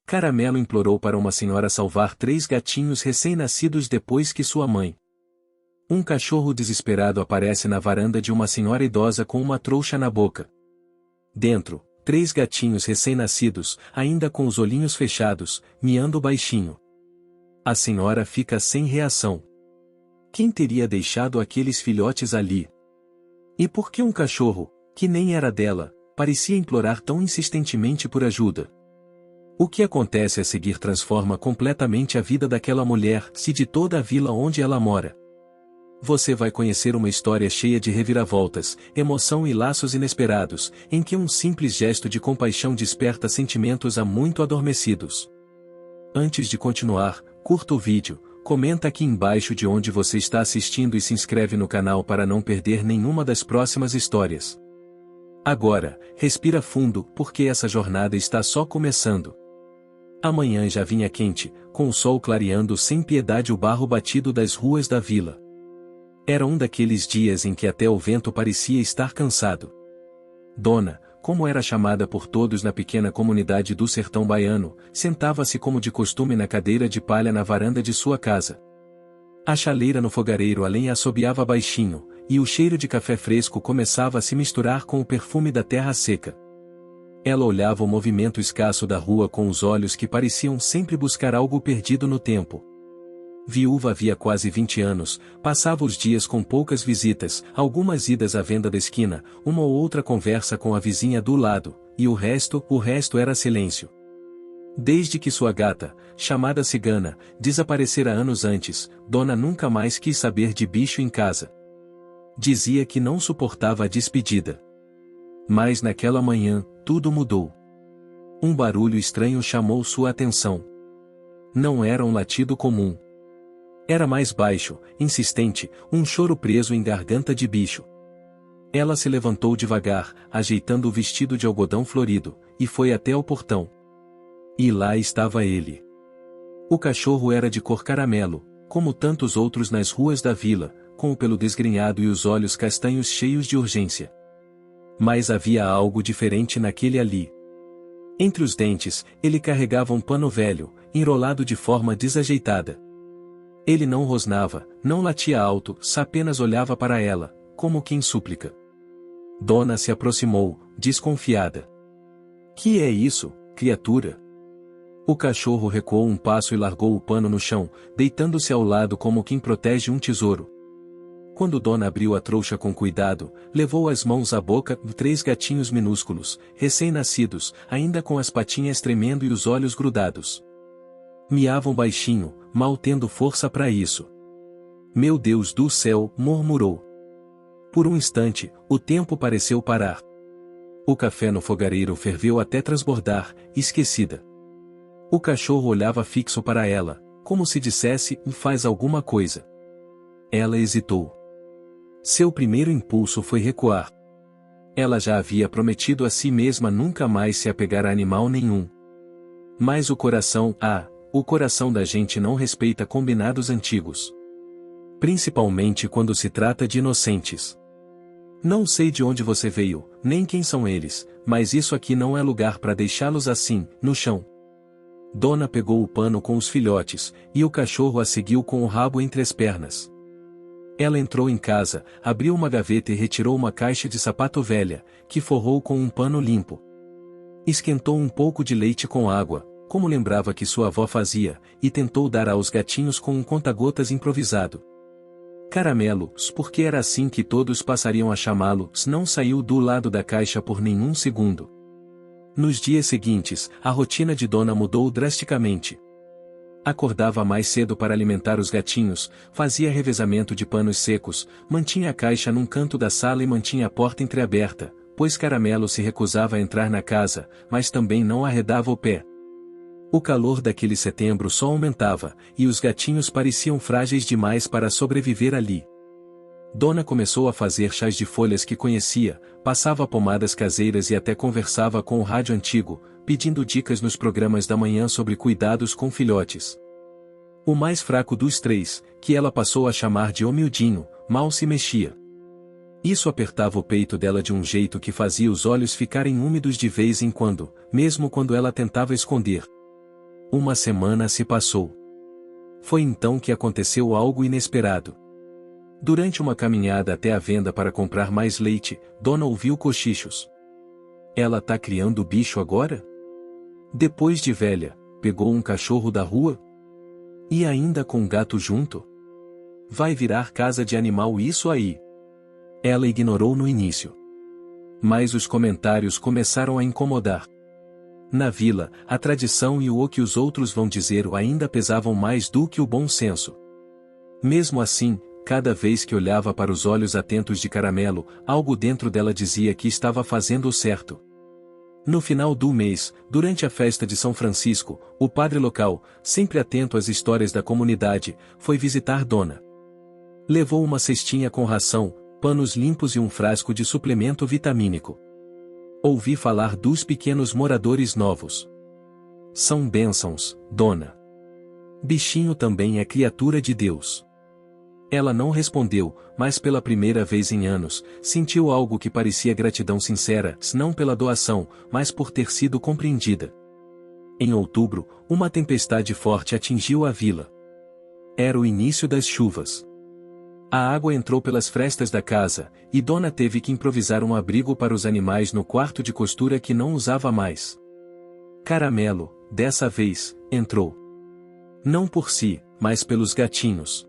Caramelo implorou para uma senhora salvar 3 gatinhos recém-nascidos depois que sua mãe. Um cachorro desesperado aparece na varanda de uma senhora idosa com uma trouxa na boca. Dentro, 3 gatinhos recém-nascidos, ainda com os olhinhos fechados, miando baixinho. A senhora fica sem reação. Quem teria deixado aqueles filhotes ali? E por que um cachorro, que nem era dela, parecia implorar tão insistentemente por ajuda? O que acontece a seguir transforma completamente a vida daquela mulher, se de toda a vila onde ela mora. Você vai conhecer uma história cheia de reviravoltas, emoção e laços inesperados, em que um simples gesto de compaixão desperta sentimentos há muito adormecidos. Antes de continuar, curta o vídeo, comenta aqui embaixo de onde você está assistindo e se inscreve no canal para não perder nenhuma das próximas histórias. Agora, respira fundo, porque essa jornada está só começando. A manhã já vinha quente, com o sol clareando sem piedade o barro batido das ruas da vila. Era um daqueles dias em que até o vento parecia estar cansado. Dona, como era chamada por todos na pequena comunidade do sertão baiano, sentava-se como de costume na cadeira de palha na varanda de sua casa. A chaleira no fogareiro a lenha assobiava baixinho, e o cheiro de café fresco começava a se misturar com o perfume da terra seca. Ela olhava o movimento escasso da rua com os olhos que pareciam sempre buscar algo perdido no tempo. Viúva havia quase 20 anos, passava os dias com poucas visitas, algumas idas à venda da esquina, uma ou outra conversa com a vizinha do lado, e o resto era silêncio. Desde que sua gata, chamada Cigana, desaparecera anos antes, Dona nunca mais quis saber de bicho em casa. Dizia que não suportava a despedida. Mas naquela manhã, tudo mudou. Um barulho estranho chamou sua atenção. Não era um latido comum. Era mais baixo, insistente, um choro preso em garganta de bicho. Ela se levantou devagar, ajeitando o vestido de algodão florido, e foi até ao portão. E lá estava ele. O cachorro era de cor caramelo, como tantos outros nas ruas da vila, com o pelo desgrenhado e os olhos castanhos cheios de urgência. Mas havia algo diferente naquele ali. Entre os dentes, ele carregava um pano velho, enrolado de forma desajeitada. Ele não rosnava, não latia alto, apenas olhava para ela, como quem súplica. Dona se aproximou, desconfiada. Que é isso, criatura? O cachorro recuou um passo e largou o pano no chão, deitando-se ao lado como quem protege um tesouro. Quando Dona abriu a trouxa com cuidado, levou as mãos à boca, 3 gatinhos minúsculos, recém-nascidos, ainda com as patinhas tremendo e os olhos grudados. Miavam baixinho, mal tendo força para isso. Meu Deus do céu, murmurou. Por um instante, o tempo pareceu parar. O café no fogareiro ferveu até transbordar, esquecida. O cachorro olhava fixo para ela, como se dissesse, faz alguma coisa. Ela hesitou. Seu primeiro impulso foi recuar. Ela já havia prometido a si mesma nunca mais se apegar a animal nenhum. Mas o coração da gente não respeita combinados antigos. Principalmente quando se trata de inocentes. Não sei de onde você veio, nem quem são eles, mas isso aqui não é lugar para deixá-los assim, no chão. Dona pegou o pano com os filhotes, e o cachorro a seguiu com o rabo entre as pernas. Ela entrou em casa, abriu uma gaveta e retirou uma caixa de sapato velha, que forrou com um pano limpo. Esquentou um pouco de leite com água, como lembrava que sua avó fazia, e tentou dar aos gatinhos com um conta-gotas improvisado. Caramelo, porque era assim que todos passariam a chamá-lo, não saiu do lado da caixa por nenhum segundo. Nos dias seguintes, a rotina de Dona mudou drasticamente. Acordava mais cedo para alimentar os gatinhos, fazia revezamento de panos secos, mantinha a caixa num canto da sala e mantinha a porta entreaberta, pois Caramelo se recusava a entrar na casa, mas também não arredava o pé. O calor daquele setembro só aumentava, e os gatinhos pareciam frágeis demais para sobreviver ali. Dona começou a fazer chás de folhas que conhecia, passava pomadas caseiras e até conversava com o rádio antigo, pedindo dicas nos programas da manhã sobre cuidados com filhotes. O mais fraco dos 3, que ela passou a chamar de humildinho, mal se mexia. Isso apertava o peito dela de um jeito que fazia os olhos ficarem úmidos de vez em quando, mesmo quando ela tentava esconder. Uma semana se passou. Foi então que aconteceu algo inesperado. Durante uma caminhada até a venda para comprar mais leite, Dona ouviu cochichos. Ela tá criando bicho agora? Depois de velha, pegou um cachorro da rua? E ainda com um gato junto? Vai virar casa de animal isso aí. Ela ignorou no início. Mas os comentários começaram a incomodar. Na vila, a tradição e o que os outros vão dizer ainda pesavam mais do que o bom senso. Mesmo assim, cada vez que olhava para os olhos atentos de Caramelo, algo dentro dela dizia que estava fazendo o certo. No final do mês, durante a festa de São Francisco, o padre local, sempre atento às histórias da comunidade, foi visitar Dona. Levou uma cestinha com ração, panos limpos e um frasco de suplemento vitamínico. Ouvi falar dos pequenos moradores novos. São bênçãos, Dona. Bichinho também é criatura de Deus. Ela não respondeu, mas pela primeira vez em anos, sentiu algo que parecia gratidão sincera, não pela doação, mas por ter sido compreendida. Em outubro, uma tempestade forte atingiu a vila. Era o início das chuvas. A água entrou pelas frestas da casa, e Dona teve que improvisar um abrigo para os animais no quarto de costura que não usava mais. Caramelo, dessa vez, entrou. Não por si, mas pelos gatinhos.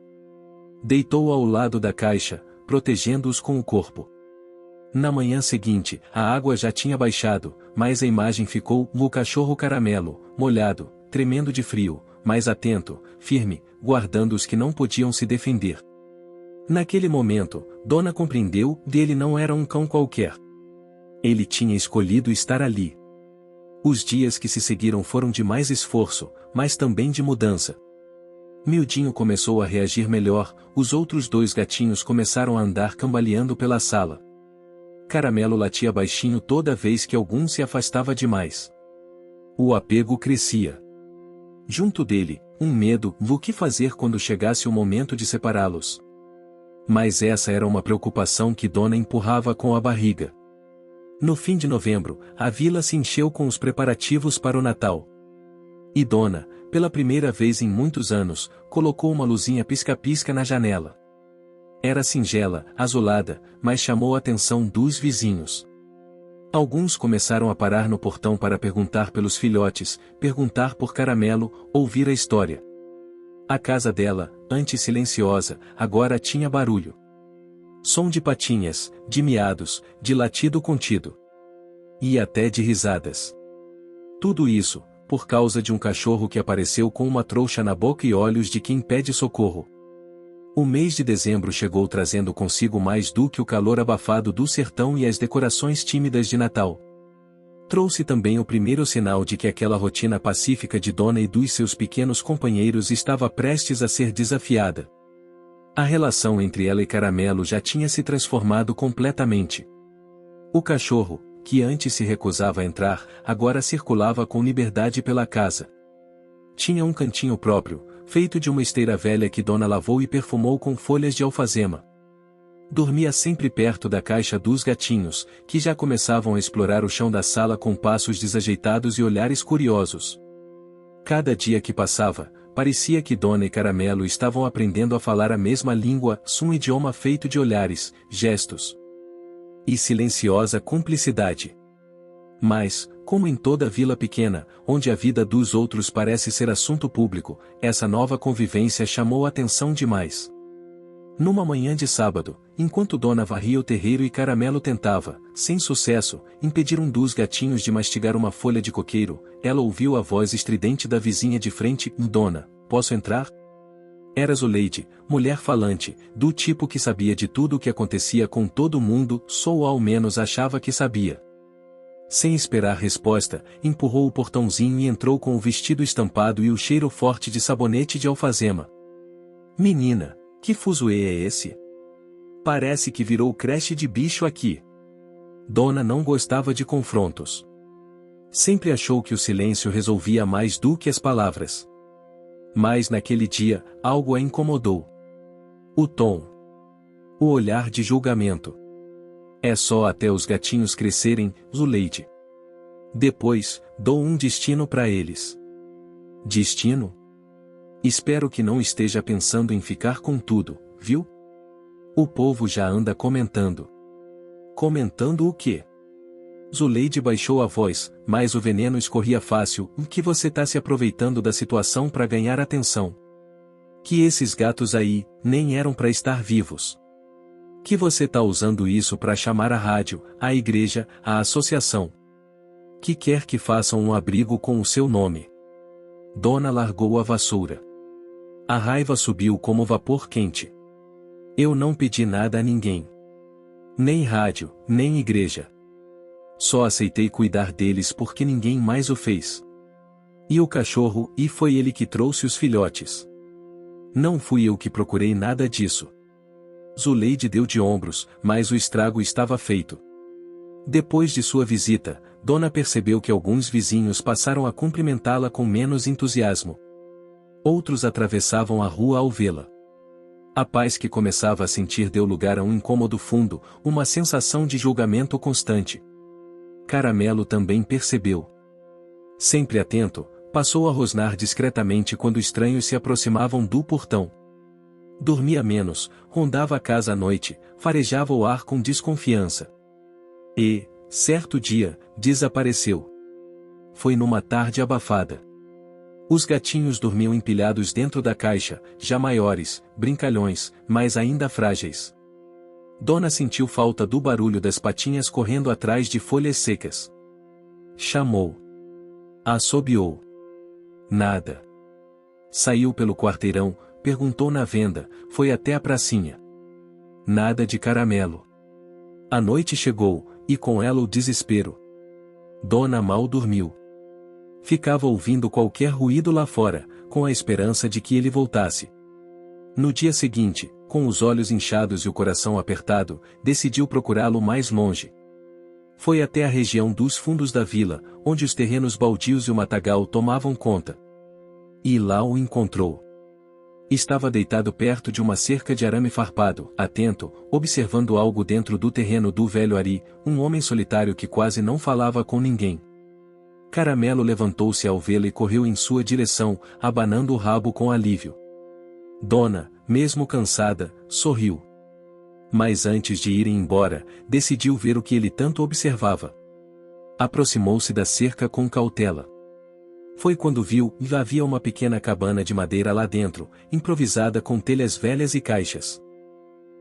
Deitou ao lado da caixa, protegendo-os com o corpo. Na manhã seguinte, a água já tinha baixado, mas a imagem ficou o cachorro Caramelo, molhado, tremendo de frio, mas atento, firme, guardando os que não podiam se defender. Naquele momento, Dona compreendeu que ele não era um cão qualquer. Ele tinha escolhido estar ali. Os dias que se seguiram foram de mais esforço, mas também de mudança. Mildinho começou a reagir melhor, os outros dois gatinhos começaram a andar cambaleando pela sala. Caramelo latia baixinho toda vez que algum se afastava demais. O apego crescia. Junto dele, um medo do que fazer quando chegasse o momento de separá-los. Mas essa era uma preocupação que Dona empurrava com a barriga. No fim de novembro, a vila se encheu com os preparativos para o Natal. E Dona, pela primeira vez em muitos anos, colocou uma luzinha pisca-pisca na janela. Era singela, azulada, mas chamou a atenção dos vizinhos. Alguns começaram a parar no portão para perguntar pelos filhotes, perguntar por Caramelo, ouvir a história. A casa dela, antes silenciosa, agora tinha barulho. Som de patinhas, de miados, de latido contido. E até de risadas. Tudo isso, por causa de um cachorro que apareceu com uma trouxa na boca e olhos de quem pede socorro. O mês de dezembro chegou trazendo consigo mais do que o calor abafado do sertão e as decorações tímidas de Natal. Trouxe também o primeiro sinal de que aquela rotina pacífica de Dona e dos seus pequenos companheiros estava prestes a ser desafiada. A relação entre ela e Caramelo já tinha se transformado completamente. O cachorro, que antes se recusava a entrar, agora circulava com liberdade pela casa. Tinha um cantinho próprio, feito de uma esteira velha que Dona lavou e perfumou com folhas de alfazema. Dormia sempre perto da caixa dos gatinhos, que já começavam a explorar o chão da sala com passos desajeitados e olhares curiosos. Cada dia que passava, parecia que Dona e Caramelo estavam aprendendo a falar a mesma língua, um idioma feito de olhares, gestos e silenciosa cumplicidade. Mas, como em toda vila pequena, onde a vida dos outros parece ser assunto público, essa nova convivência chamou a atenção demais. Numa manhã de sábado, enquanto Dona varria o terreiro e Caramelo tentava, sem sucesso, impedir um dos gatinhos de mastigar uma folha de coqueiro, ela ouviu a voz estridente da vizinha de frente: Dona, posso entrar? Era Zuleide, mulher falante, do tipo que sabia de tudo o que acontecia com todo mundo, ou ao menos achava que sabia. Sem esperar resposta, empurrou o portãozinho e entrou com o vestido estampado e o cheiro forte de sabonete de alfazema. Menina! Que fuzuê é esse? Parece que virou creche de bicho aqui. Dona não gostava de confrontos. Sempre achou que o silêncio resolvia mais do que as palavras. Mas naquele dia, algo a incomodou. O tom. O olhar de julgamento. É só até os gatinhos crescerem, Zuleide. Depois, dou um destino para eles. Destino? Espero que não esteja pensando em ficar com tudo, viu? O povo já anda comentando. Comentando o quê? Zuleide baixou a voz, mas o veneno escorria fácil. Que você tá se aproveitando da situação para ganhar atenção. Que esses gatos aí, nem eram para estar vivos. Que você tá usando isso para chamar a rádio, a igreja, a associação. Que quer que façam um abrigo com o seu nome. Dona largou a vassoura. A raiva subiu como vapor quente. Eu não pedi nada a ninguém. Nem rádio, nem igreja. Só aceitei cuidar deles porque ninguém mais o fez. E o cachorro, e foi ele que trouxe os filhotes. Não fui eu que procurei nada disso. Zuleide deu de ombros, mas o estrago estava feito. Depois de sua visita, Dona percebeu que alguns vizinhos passaram a cumprimentá-la com menos entusiasmo. Outros atravessavam a rua ao vê-la. A paz que começava a sentir deu lugar a um incômodo fundo, uma sensação de julgamento constante. Caramelo também percebeu. Sempre atento, passou a rosnar discretamente quando estranhos se aproximavam do portão. Dormia menos, rondava a casa à noite, farejava o ar com desconfiança. E, certo dia, desapareceu. Foi numa tarde abafada. Os gatinhos dormiam empilhados dentro da caixa, já maiores, brincalhões, mas ainda frágeis. Dona sentiu falta do barulho das patinhas correndo atrás de folhas secas. Chamou. Assobiou. Nada. Saiu pelo quarteirão, perguntou na venda, foi até a pracinha. Nada de Caramelo. A noite chegou, e com ela o desespero. Dona mal dormiu. Ficava ouvindo qualquer ruído lá fora, com a esperança de que ele voltasse. No dia seguinte, com os olhos inchados e o coração apertado, decidiu procurá-lo mais longe. Foi até a região dos fundos da vila, onde os terrenos baldios e o matagal tomavam conta. E lá o encontrou. Estava deitado perto de uma cerca de arame farpado, atento, observando algo dentro do terreno do velho Ari, um homem solitário que quase não falava com ninguém. Caramelo levantou-se ao vê-lo e correu em sua direção, abanando o rabo com alívio. Dona, mesmo cansada, sorriu. Mas antes de irem embora, decidiu ver o que ele tanto observava. Aproximou-se da cerca com cautela. Foi quando viu que havia uma pequena cabana de madeira lá dentro, improvisada com telhas velhas e caixas.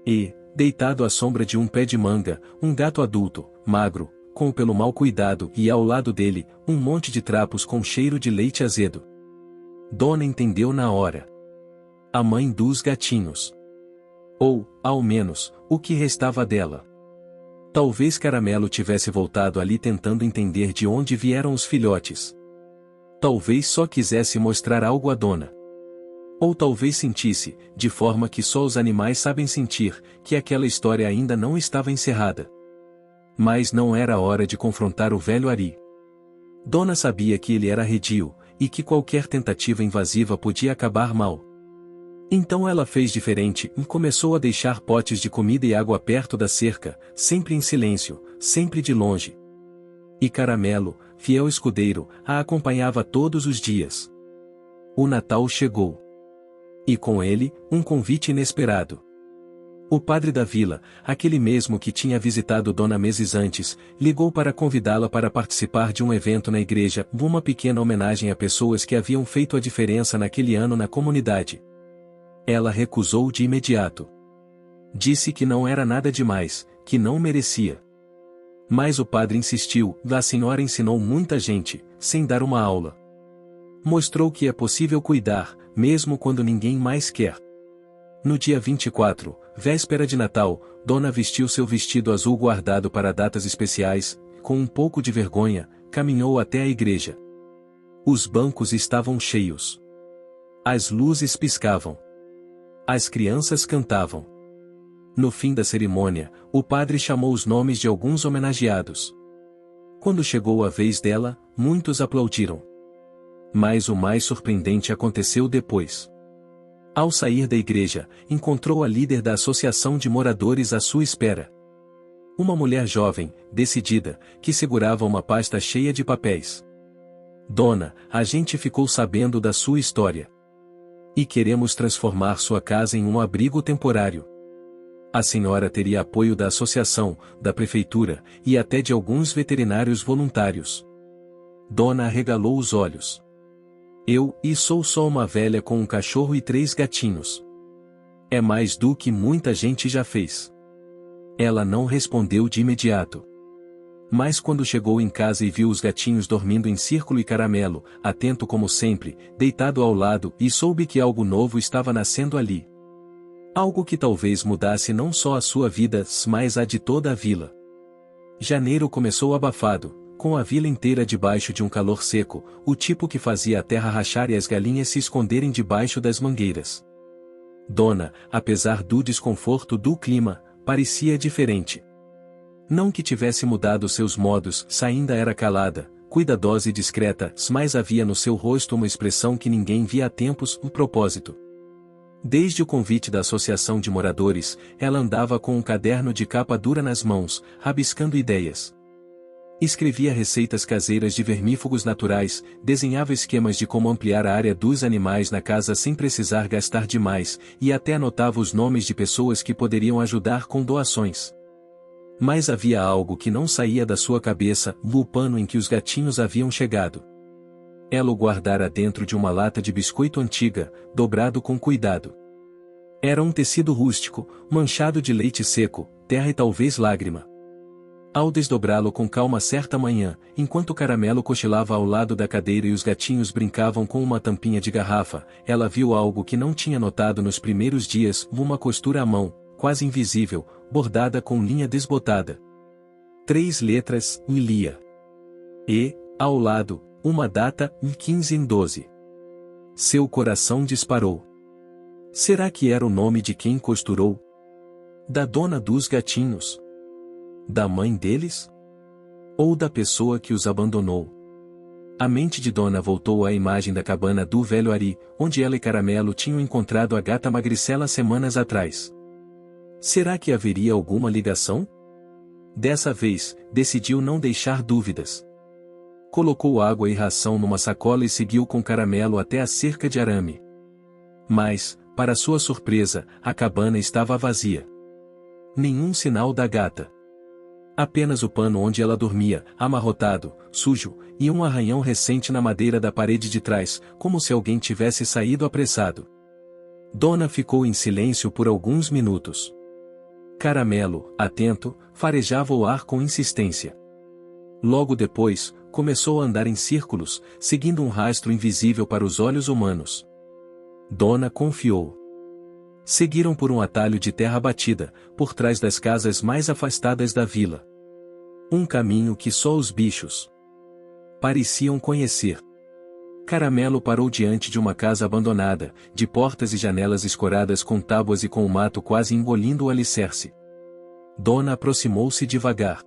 E, deitado à sombra de um pé de manga, um gato adulto, magro, com o pelo mal cuidado e ao lado dele, um monte de trapos com cheiro de leite azedo. Dona entendeu na hora. A mãe dos gatinhos. Ou, ao menos, o que restava dela. Talvez Caramelo tivesse voltado ali tentando entender de onde vieram os filhotes. Talvez só quisesse mostrar algo à dona. Ou talvez sentisse, de forma que só os animais sabem sentir, que aquela história ainda não estava encerrada. Mas não era hora de confrontar o velho Ari. Dona sabia que ele era arredio, e que qualquer tentativa invasiva podia acabar mal. Então ela fez diferente e começou a deixar potes de comida e água perto da cerca, sempre em silêncio, sempre de longe. E Caramelo, fiel escudeiro, a acompanhava todos os dias. O Natal chegou. E com ele, um convite inesperado. O padre da vila, aquele mesmo que tinha visitado Dona meses antes, ligou para convidá-la para participar de um evento na igreja, uma pequena homenagem a pessoas que haviam feito a diferença naquele ano na comunidade. Ela recusou de imediato. Disse que não era nada demais, que não merecia. Mas o padre insistiu, a senhora ensinou muita gente, sem dar uma aula. Mostrou que é possível cuidar, mesmo quando ninguém mais quer. No dia 24, véspera de Natal, Dona vestiu seu vestido azul guardado para datas especiais, com um pouco de vergonha, caminhou até a igreja. Os bancos estavam cheios. As luzes piscavam. As crianças cantavam. No fim da cerimônia, o padre chamou os nomes de alguns homenageados. Quando chegou a vez dela, muitos aplaudiram. Mas o mais surpreendente aconteceu depois. Ao sair da igreja, encontrou a líder da associação de moradores à sua espera. Uma mulher jovem, decidida, que segurava uma pasta cheia de papéis. Dona, a gente ficou sabendo da sua história. E queremos transformar sua casa em um abrigo temporário. A senhora teria apoio da associação, da prefeitura, e até de alguns veterinários voluntários. Dona arregalou os olhos. E sou só uma velha com um cachorro e 3 gatinhos. É mais do que muita gente já fez. Ela não respondeu de imediato. Mas quando chegou em casa e viu os gatinhos dormindo em Círculo e Caramelo, atento como sempre, deitado ao lado, e soube que algo novo estava nascendo ali. Algo que talvez mudasse não só a sua vida, mas a de toda a vila. Janeiro começou abafado, com a vila inteira debaixo de um calor seco, o tipo que fazia a terra rachar e as galinhas se esconderem debaixo das mangueiras. Dona, apesar do desconforto do clima, parecia diferente. Não que tivesse mudado seus modos, ainda era calada, cuidadosa e discreta, mas havia no seu rosto uma expressão que ninguém via há tempos, um propósito. Desde o convite da associação de moradores, ela andava com um caderno de capa dura nas mãos, rabiscando ideias. Escrevia receitas caseiras de vermífugos naturais, desenhava esquemas de como ampliar a área dos animais na casa sem precisar gastar demais, e até anotava os nomes de pessoas que poderiam ajudar com doações. Mas havia algo que não saía da sua cabeça, o pano em que os gatinhos haviam chegado. Ela o guardara dentro de uma lata de biscoito antiga, dobrado com cuidado. Era um tecido rústico, manchado de leite seco, terra e talvez lágrima. Ao desdobrá-lo com calma certa manhã, enquanto o Caramelo cochilava ao lado da cadeira e os gatinhos brincavam com uma tampinha de garrafa, ela viu algo que não tinha notado nos primeiros dias, uma costura à mão, quase invisível, bordada com linha desbotada. 3 letras, Lia. E, ao lado, uma data, 15/12. Seu coração disparou. Será que era o nome de quem costurou? Da dona dos gatinhos? Da mãe deles? Ou da pessoa que os abandonou? A mente de Dona voltou à imagem da cabana do velho Ari, onde ela e Caramelo tinham encontrado a gata magricela semanas atrás. Será que haveria alguma ligação? Dessa vez, decidiu não deixar dúvidas. Colocou água e ração numa sacola e seguiu com Caramelo até a cerca de arame. Mas, para sua surpresa, a cabana estava vazia. Nenhum sinal da gata. Apenas o pano onde ela dormia, amarrotado, sujo, e um arranhão recente na madeira da parede de trás, como se alguém tivesse saído apressado. Dona ficou em silêncio por alguns minutos. Caramelo, atento, farejava o ar com insistência. Logo depois, começou a andar em círculos, seguindo um rastro invisível para os olhos humanos. Dona confiou. Seguiram por um atalho de terra batida, por trás das casas mais afastadas da vila. Um caminho que só os bichos pareciam conhecer. Caramelo parou diante de uma casa abandonada, de portas e janelas escoradas com tábuas e com o mato quase engolindo o alicerce. Dona aproximou-se devagar.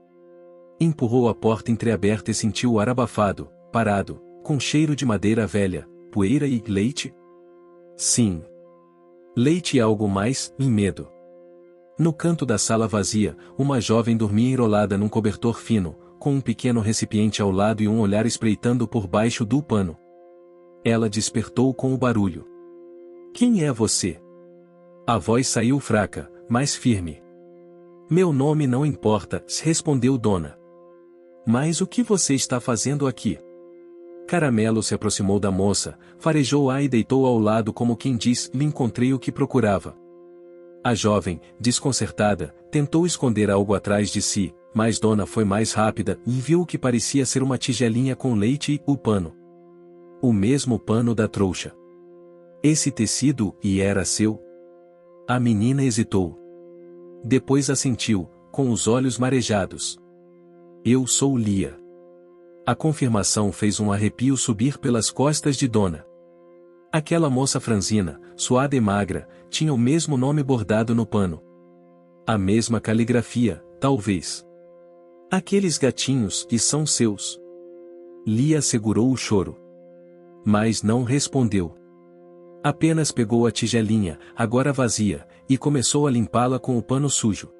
Empurrou a porta entreaberta e sentiu o ar abafado, parado, com cheiro de madeira velha, poeira e leite? Sim. Leite e algo mais, e medo. No canto da sala vazia, uma jovem dormia enrolada num cobertor fino, com um pequeno recipiente ao lado e um olhar espreitando por baixo do pano. Ela despertou com o barulho. Quem é você? A voz saiu fraca, mas firme. Meu nome não importa, respondeu Dona. Mas o que você está fazendo aqui? Caramelo se aproximou da moça, farejou-a e deitou ao lado como quem diz, lhe encontrei o que procurava. A jovem, desconcertada, tentou esconder algo atrás de si, mas Dona foi mais rápida e viu o que parecia ser uma tigelinha com leite e o pano. O mesmo pano da trouxa. Esse tecido, e era seu? A menina hesitou. Depois assentiu, com os olhos marejados. Eu sou Lia. A confirmação fez um arrepio subir pelas costas de Dona. Aquela moça franzina, suada e magra, tinha o mesmo nome bordado no pano. A mesma caligrafia, talvez. Aqueles gatinhos que são seus. Lia segurou o choro. Mas não respondeu. Apenas pegou a tigelinha, agora vazia, e começou a limpá-la com o pano sujo.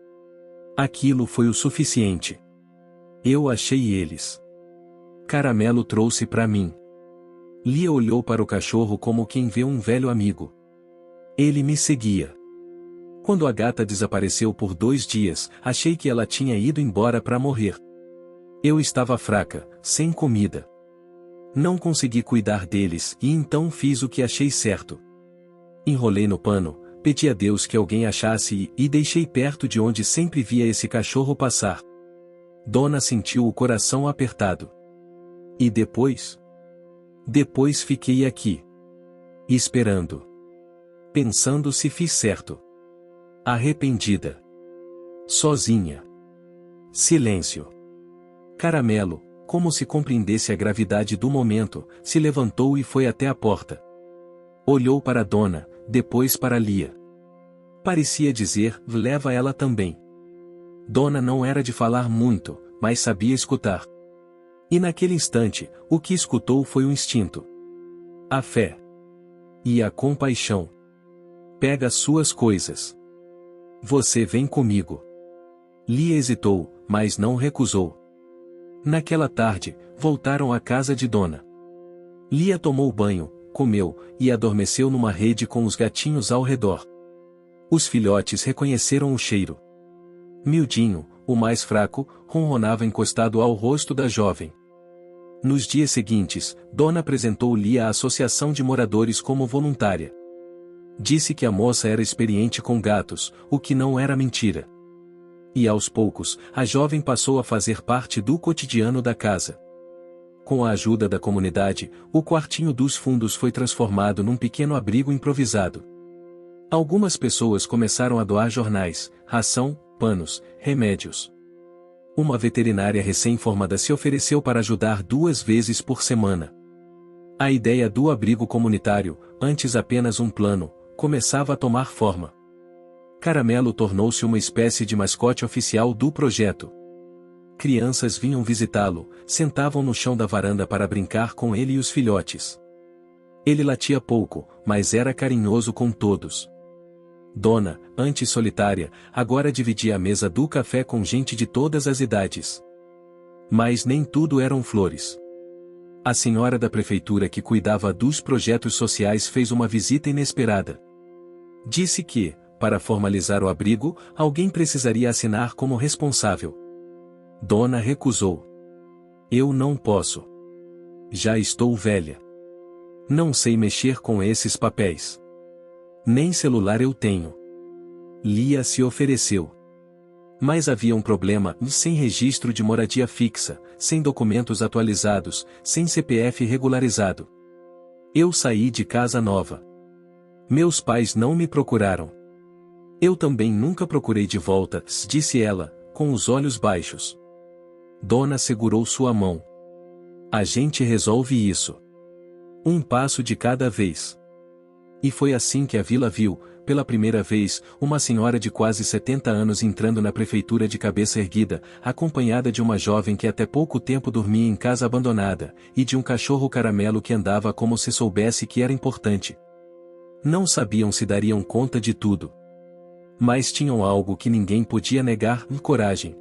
Aquilo foi o suficiente. Eu achei eles. Caramelo trouxe para mim. Lia olhou para o cachorro como quem vê um velho amigo. Ele me seguia. Quando a gata desapareceu por 2 dias, achei que ela tinha ido embora para morrer. Eu estava fraca, sem comida. Não consegui cuidar deles e então fiz o que achei certo. Enrolei no pano, pedi a Deus que alguém achasse e deixei perto de onde sempre via esse cachorro passar. Dona sentiu o coração apertado. E depois? Depois fiquei aqui. Esperando. Pensando se fiz certo. Arrependida. Sozinha. Silêncio. Caramelo, como se compreendesse a gravidade do momento, se levantou e foi até a porta. Olhou para Dona, depois para Lia. Parecia dizer, leva ela também. Dona não era de falar muito, mas sabia escutar. E naquele instante, o que escutou foi o instinto. A fé. E a compaixão. Pega suas coisas. Você vem comigo. Lia hesitou, mas não recusou. Naquela tarde, voltaram à casa de Dona. Lia tomou banho, comeu, e adormeceu numa rede com os gatinhos ao redor. Os filhotes reconheceram o cheiro. Mildinho, o mais fraco, ronronava encostado ao rosto da jovem. Nos dias seguintes, Dona apresentou Lia à associação de moradores como voluntária. Disse que a moça era experiente com gatos, o que não era mentira. E aos poucos, a jovem passou a fazer parte do cotidiano da casa. Com a ajuda da comunidade, o quartinho dos fundos foi transformado num pequeno abrigo improvisado. Algumas pessoas começaram a doar jornais, ração, panos, remédios. Uma veterinária recém-formada se ofereceu para ajudar 2 vezes por semana. A ideia do abrigo comunitário, antes apenas um plano, começava a tomar forma. Caramelo tornou-se uma espécie de mascote oficial do projeto. Crianças vinham visitá-lo, sentavam no chão da varanda para brincar com ele e os filhotes. Ele latia pouco, mas era carinhoso com todos. Dona, antes solitária, agora dividia a mesa do café com gente de todas as idades. Mas nem tudo eram flores. A senhora da prefeitura que cuidava dos projetos sociais fez uma visita inesperada. Disse que, para formalizar o abrigo, alguém precisaria assinar como responsável. Dona recusou. Eu não posso. Já estou velha. Não sei mexer com esses papéis. Nem celular eu tenho. Lia se ofereceu. Mas havia um problema, sem registro de moradia fixa, sem documentos atualizados, sem CPF regularizado. Eu saí de casa nova. Meus pais não me procuraram. Eu também nunca procurei de volta, disse ela, com os olhos baixos. Dona segurou sua mão. A gente resolve isso. Um passo de cada vez. E foi assim que a vila viu, pela primeira vez, uma senhora de quase 70 anos entrando na prefeitura de cabeça erguida, acompanhada de uma jovem que até pouco tempo dormia em casa abandonada, e de um cachorro caramelo que andava como se soubesse que era importante. Não sabiam se dariam conta de tudo. Mas tinham algo que ninguém podia negar, coragem.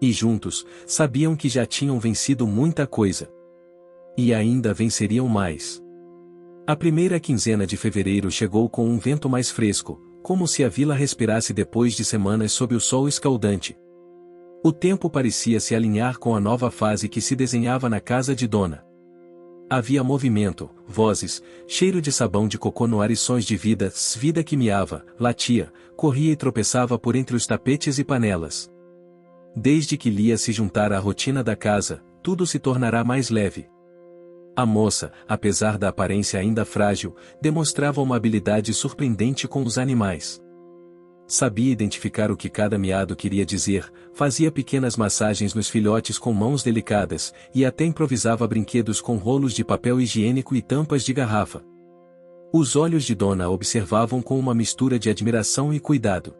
E juntos, sabiam que já tinham vencido muita coisa. E ainda venceriam mais. A primeira quinzena de fevereiro chegou com um vento mais fresco, como se a vila respirasse depois de semanas sob o sol escaldante. O tempo parecia se alinhar com a nova fase que se desenhava na casa de Dona. Havia movimento, vozes, cheiro de sabão de cocô no ar e sons de vida, vida que miava, latia, corria e tropeçava por entre os tapetes e panelas. Desde que Lia se juntara à rotina da casa, tudo se tornará mais leve. A moça, apesar da aparência ainda frágil, demonstrava uma habilidade surpreendente com os animais. Sabia identificar o que cada miado queria dizer, fazia pequenas massagens nos filhotes com mãos delicadas, e até improvisava brinquedos com rolos de papel higiênico e tampas de garrafa. Os olhos de Dona observavam com uma mistura de admiração e cuidado.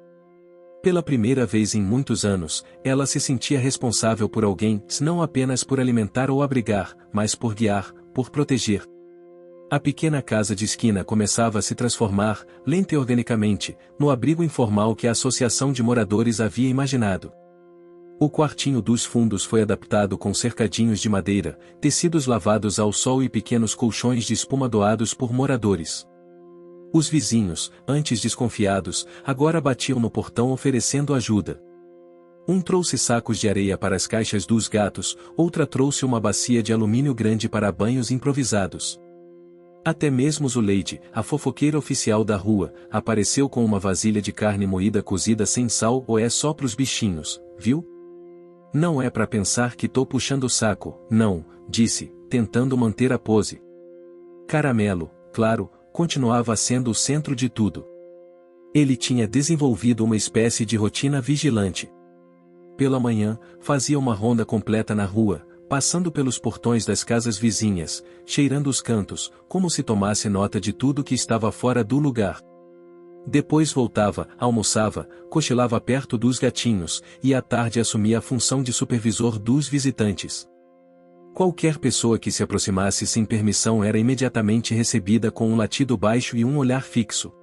Pela primeira vez em muitos anos, ela se sentia responsável por alguém, não apenas por alimentar ou abrigar, mas por guiar, por proteger. A pequena casa de esquina começava a se transformar, lenta e organicamente, no abrigo informal que a associação de moradores havia imaginado. O quartinho dos fundos foi adaptado com cercadinhos de madeira, tecidos lavados ao sol e pequenos colchões de espuma doados por moradores. Os vizinhos, antes desconfiados, agora batiam no portão oferecendo ajuda. Um trouxe sacos de areia para as caixas dos gatos, outra trouxe uma bacia de alumínio grande para banhos improvisados. Até mesmo Zuleide, a fofoqueira oficial da rua, apareceu com uma vasilha de carne moída cozida sem sal ou é só pros bichinhos, viu? Não é pra pensar que tô puxando o saco, não, disse, tentando manter a pose. Caramelo, claro, continuava sendo o centro de tudo. Ele tinha desenvolvido uma espécie de rotina vigilante. Pela manhã, fazia uma ronda completa na rua, passando pelos portões das casas vizinhas, cheirando os cantos, como se tomasse nota de tudo que estava fora do lugar. Depois voltava, almoçava, cochilava perto dos gatinhos, e à tarde assumia a função de supervisor dos visitantes. Qualquer pessoa que se aproximasse sem permissão era imediatamente recebida com um latido baixo e um olhar fixo.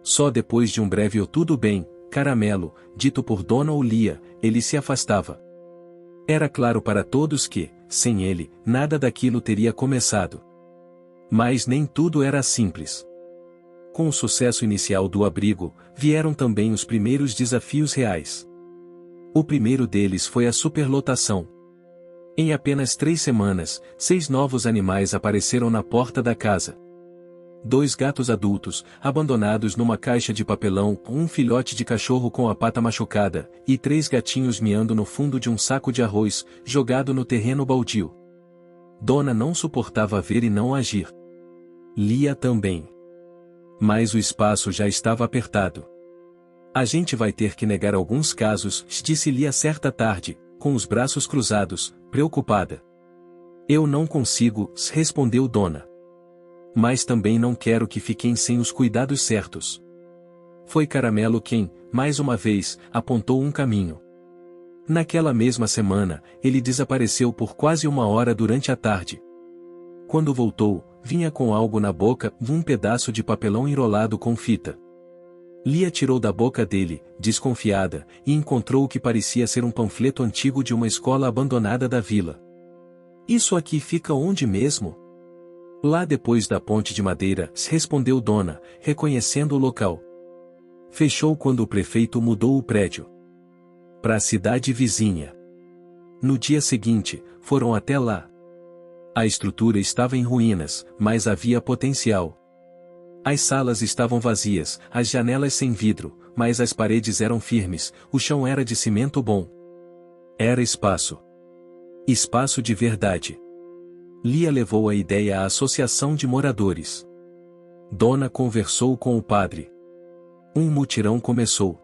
Só depois de um breve "Oh, tudo bem, Caramelo", dito por Dona Olia, ele se afastava. Era claro para todos que, sem ele, nada daquilo teria começado. Mas nem tudo era simples. Com o sucesso inicial do abrigo, vieram também os primeiros desafios reais. O primeiro deles foi a superlotação. Em apenas 3 semanas, 6 novos animais apareceram na porta da casa. 2 gatos adultos, abandonados numa caixa de papelão, um filhote de cachorro com a pata machucada, e 3 gatinhos miando no fundo de um saco de arroz, jogado no terreno baldio. Dona não suportava ver e não agir. Lia também. Mas o espaço já estava apertado. A gente vai ter que negar alguns casos, disse Lia certa tarde, com os braços cruzados, preocupada. Eu não consigo, respondeu Dona. Mas também não quero que fiquem sem os cuidados certos. Foi Caramelo quem, mais uma vez, apontou um caminho. Naquela mesma semana, ele desapareceu por quase 1 hora durante a tarde. Quando voltou, vinha com algo na boca, um pedaço de papelão enrolado com fita. Lia tirou da boca dele, desconfiada, e encontrou o que parecia ser um panfleto antigo de uma escola abandonada da vila. Isso aqui fica onde mesmo? Lá depois da ponte de madeira, respondeu Dona, reconhecendo o local. Fechou quando o prefeito mudou o prédio para a cidade vizinha. No dia seguinte, foram até lá. A estrutura estava em ruínas, mas havia potencial. As salas estavam vazias, as janelas sem vidro, mas as paredes eram firmes, o chão era de cimento bom. Era espaço. Espaço de verdade. Lia levou a ideia à associação de moradores. Dona conversou com o padre. Um mutirão começou.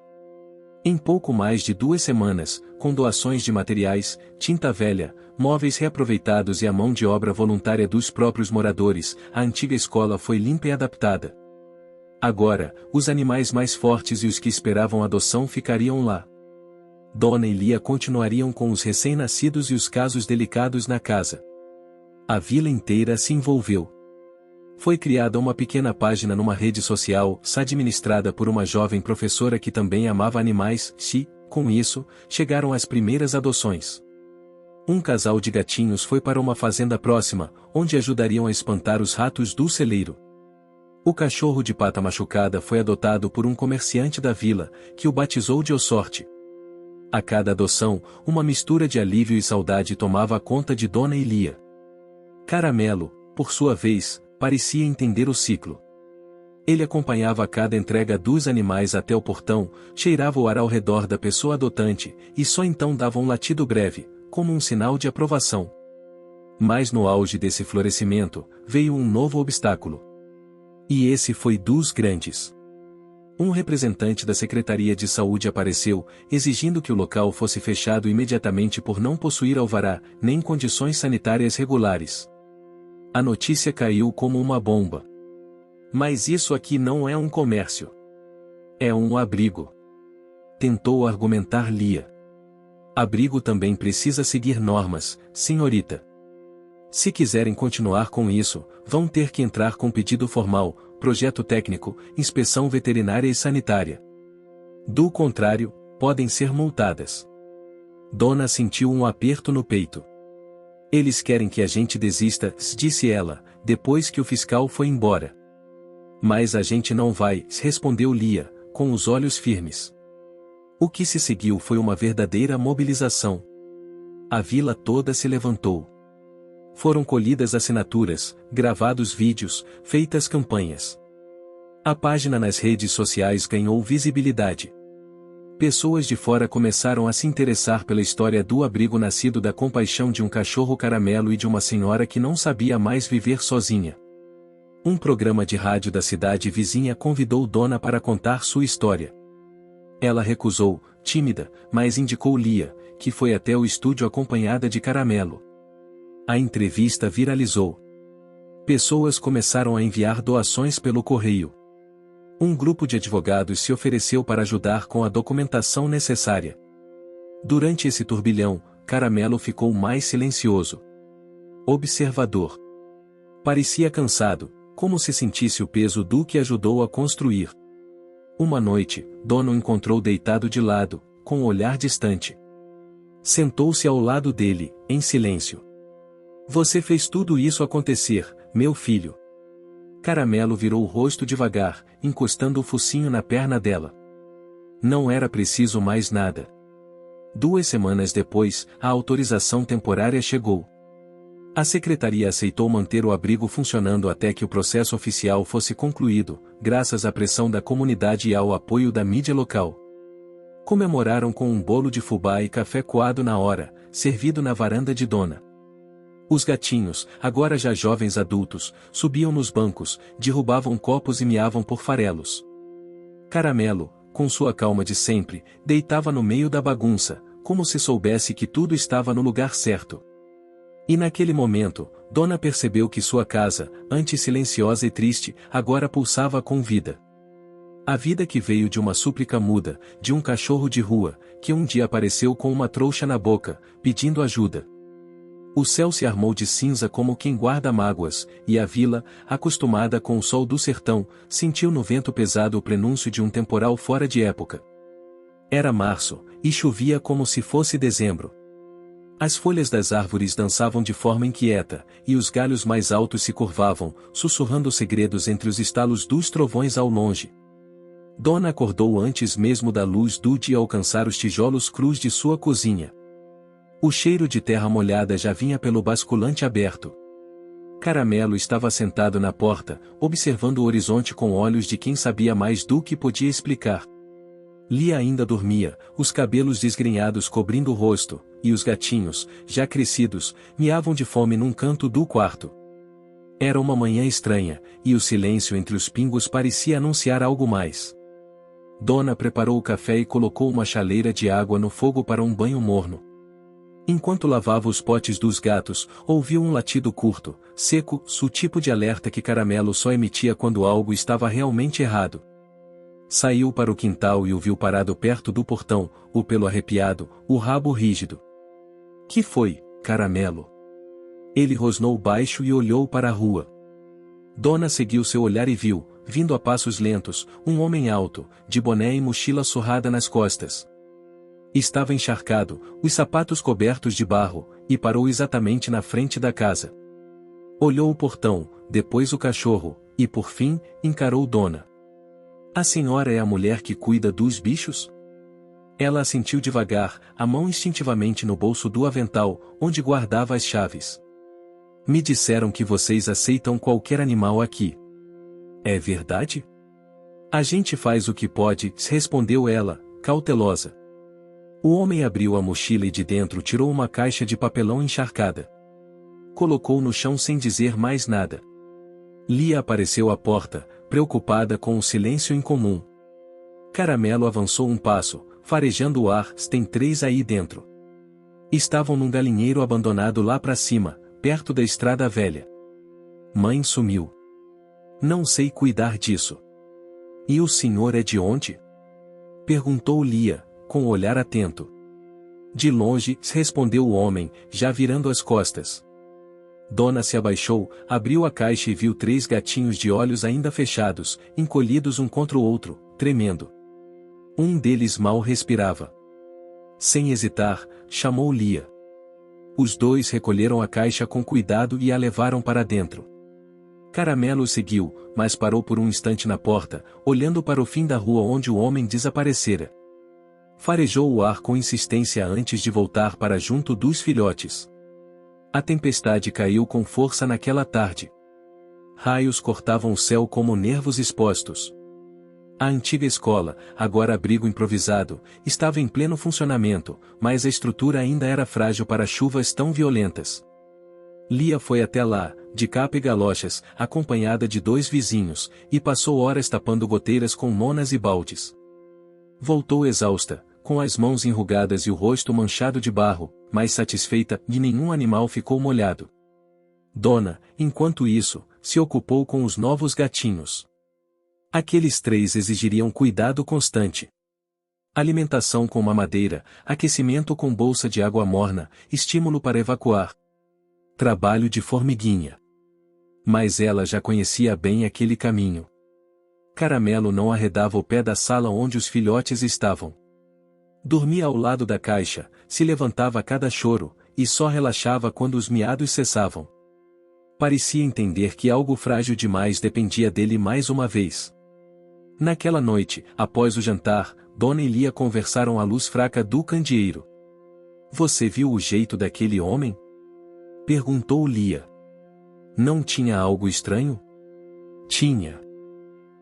Em pouco mais de 2 semanas, com doações de materiais, tinta velha, móveis reaproveitados e a mão de obra voluntária dos próprios moradores, a antiga escola foi limpa e adaptada. Agora, os animais mais fortes e os que esperavam adoção ficariam lá. Dona e Lia continuariam com os recém-nascidos e os casos delicados na casa. A vila inteira se envolveu. Foi criada uma pequena página numa rede social, administrada por uma jovem professora que também amava animais, com isso, chegaram as primeiras adoções. Um casal de gatinhos foi para uma fazenda próxima, onde ajudariam a espantar os ratos do celeiro. O cachorro de pata machucada foi adotado por um comerciante da vila, que o batizou de Ossorte. A cada adoção, uma mistura de alívio e saudade tomava conta de Dona e Lia. Caramelo, por sua vez, parecia entender o ciclo. Ele acompanhava cada entrega dos animais até o portão, cheirava o ar ao redor da pessoa adotante, e só então dava um latido breve, como um sinal de aprovação. Mas no auge desse florescimento, veio um novo obstáculo. E esse foi dos grandes. Um representante da Secretaria de Saúde apareceu, exigindo que o local fosse fechado imediatamente por não possuir alvará, nem condições sanitárias regulares. A notícia caiu como uma bomba. Mas isso aqui não é um comércio. É um abrigo. Tentou argumentar Lia. Abrigo também precisa seguir normas, senhorita. Se quiserem continuar com isso, vão ter que entrar com pedido formal, projeto técnico, inspeção veterinária e sanitária. Do contrário, podem ser multadas. Dona sentiu um aperto no peito. Eles querem que a gente desista, disse ela, depois que o fiscal foi embora. Mas a gente não vai, respondeu Lia, com os olhos firmes. O que se seguiu foi uma verdadeira mobilização. A vila toda se levantou. Foram colhidas assinaturas, gravados vídeos, feitas campanhas. A página nas redes sociais ganhou visibilidade. Pessoas de fora começaram a se interessar pela história do abrigo nascido da compaixão de um cachorro caramelo e de uma senhora que não sabia mais viver sozinha. Um programa de rádio da cidade vizinha convidou Dona para contar sua história. Ela recusou, tímida, mas indicou Lia, que foi até o estúdio acompanhada de Caramelo. A entrevista viralizou. Pessoas começaram a enviar doações pelo correio. Um grupo de advogados se ofereceu para ajudar com a documentação necessária. Durante esse turbilhão, Caramelo ficou mais silencioso. Observador. Parecia cansado, como se sentisse o peso do que ajudou a construir. Uma noite, Dona o encontrou deitado de lado, com um olhar distante. Sentou-se ao lado dele, em silêncio. Você fez tudo isso acontecer, meu filho. Caramelo virou o rosto devagar, encostando o focinho na perna dela. Não era preciso mais nada. 2 semanas depois, a autorização temporária chegou. A secretaria aceitou manter o abrigo funcionando até que o processo oficial fosse concluído, graças à pressão da comunidade e ao apoio da mídia local. Comemoraram com um bolo de fubá e café coado na hora, servido na varanda de Dona. Os gatinhos, agora já jovens adultos, subiam nos bancos, derrubavam copos e miavam por farelos. Caramelo, com sua calma de sempre, deitava no meio da bagunça, como se soubesse que tudo estava no lugar certo. E naquele momento, Dona percebeu que sua casa, antes silenciosa e triste, agora pulsava com vida. A vida que veio de uma súplica muda, de um cachorro de rua, que um dia apareceu com uma trouxa na boca, pedindo ajuda. O céu se armou de cinza como quem guarda mágoas, e a vila, acostumada com o sol do sertão, sentiu no vento pesado o prenúncio de um temporal fora de época. Era março, e chovia como se fosse dezembro. As folhas das árvores dançavam de forma inquieta, e os galhos mais altos se curvavam, sussurrando segredos entre os estalos dos trovões ao longe. Dona acordou antes mesmo da luz do dia alcançar os tijolos crus de sua cozinha. O cheiro de terra molhada já vinha pelo basculante aberto. Caramelo estava sentado na porta, observando o horizonte com olhos de quem sabia mais do que podia explicar. Lia ainda dormia, os cabelos desgrenhados cobrindo o rosto, e os gatinhos, já crescidos, miavam de fome num canto do quarto. Era uma manhã estranha, e o silêncio entre os pingos parecia anunciar algo mais. Dona preparou o café e colocou uma chaleira de água no fogo para um banho morno. Enquanto lavava os potes dos gatos, ouviu um latido curto, seco, o tipo de alerta que Caramelo só emitia quando algo estava realmente errado. Saiu para o quintal e o viu parado perto do portão, o pelo arrepiado, o rabo rígido. Que foi, Caramelo? Ele rosnou baixo e olhou para a rua. Dona seguiu seu olhar e viu, vindo a passos lentos, um homem alto, de boné e mochila surrada nas costas. Estava encharcado, os sapatos cobertos de barro, e parou exatamente na frente da casa. Olhou o portão, depois o cachorro, e por fim, encarou Dona. A senhora é a mulher que cuida dos bichos? Ela assentiu devagar, a mão instintivamente no bolso do avental, onde guardava as chaves. Me disseram que vocês aceitam qualquer animal aqui. É verdade? A gente faz o que pode, respondeu ela, cautelosa. O homem abriu a mochila e de dentro tirou uma caixa de papelão encharcada. Colocou no chão sem dizer mais nada. Lia apareceu à porta, preocupada com o silêncio incomum. Caramelo avançou um passo, farejando o ar, tem 3 aí dentro. Estavam num galinheiro abandonado lá pra cima, perto da estrada velha. Mãe sumiu. Não sei cuidar disso. E o senhor é de onde? Perguntou Lia, com o olhar atento. De longe, respondeu o homem, já virando as costas. Dona se abaixou, abriu a caixa e viu 3 gatinhos de olhos ainda fechados, encolhidos um contra o outro, tremendo. Um deles mal respirava. Sem hesitar, chamou Lia. Os dois recolheram a caixa com cuidado e a levaram para dentro. Caramelo o seguiu, mas parou por um instante na porta, olhando para o fim da rua onde o homem desaparecera. Farejou o ar com insistência antes de voltar para junto dos filhotes. A tempestade caiu com força naquela tarde. Raios cortavam o céu como nervos expostos. A antiga escola, agora abrigo improvisado, estava em pleno funcionamento, mas a estrutura ainda era frágil para chuvas tão violentas. Lia foi até lá, de capa e galochas, acompanhada de 2 vizinhos, e passou horas tapando goteiras com monas e baldes. Voltou exausta, com as mãos enrugadas e o rosto manchado de barro, mas satisfeita, e nenhum animal ficou molhado. Dona, enquanto isso, se ocupou com os novos gatinhos. Aqueles 3 exigiriam cuidado constante. Alimentação com mamadeira, aquecimento com bolsa de água morna, estímulo para evacuar. Trabalho de formiguinha. Mas ela já conhecia bem aquele caminho. Caramelo não arredava o pé da sala onde os filhotes estavam. Dormia ao lado da caixa, se levantava a cada choro, e só relaxava quando os miados cessavam. Parecia entender que algo frágil demais dependia dele mais uma vez. Naquela noite, após o jantar, Dona e Lia conversaram à luz fraca do candeeiro. Você viu o jeito daquele homem? Perguntou Lia. Não tinha algo estranho? Tinha.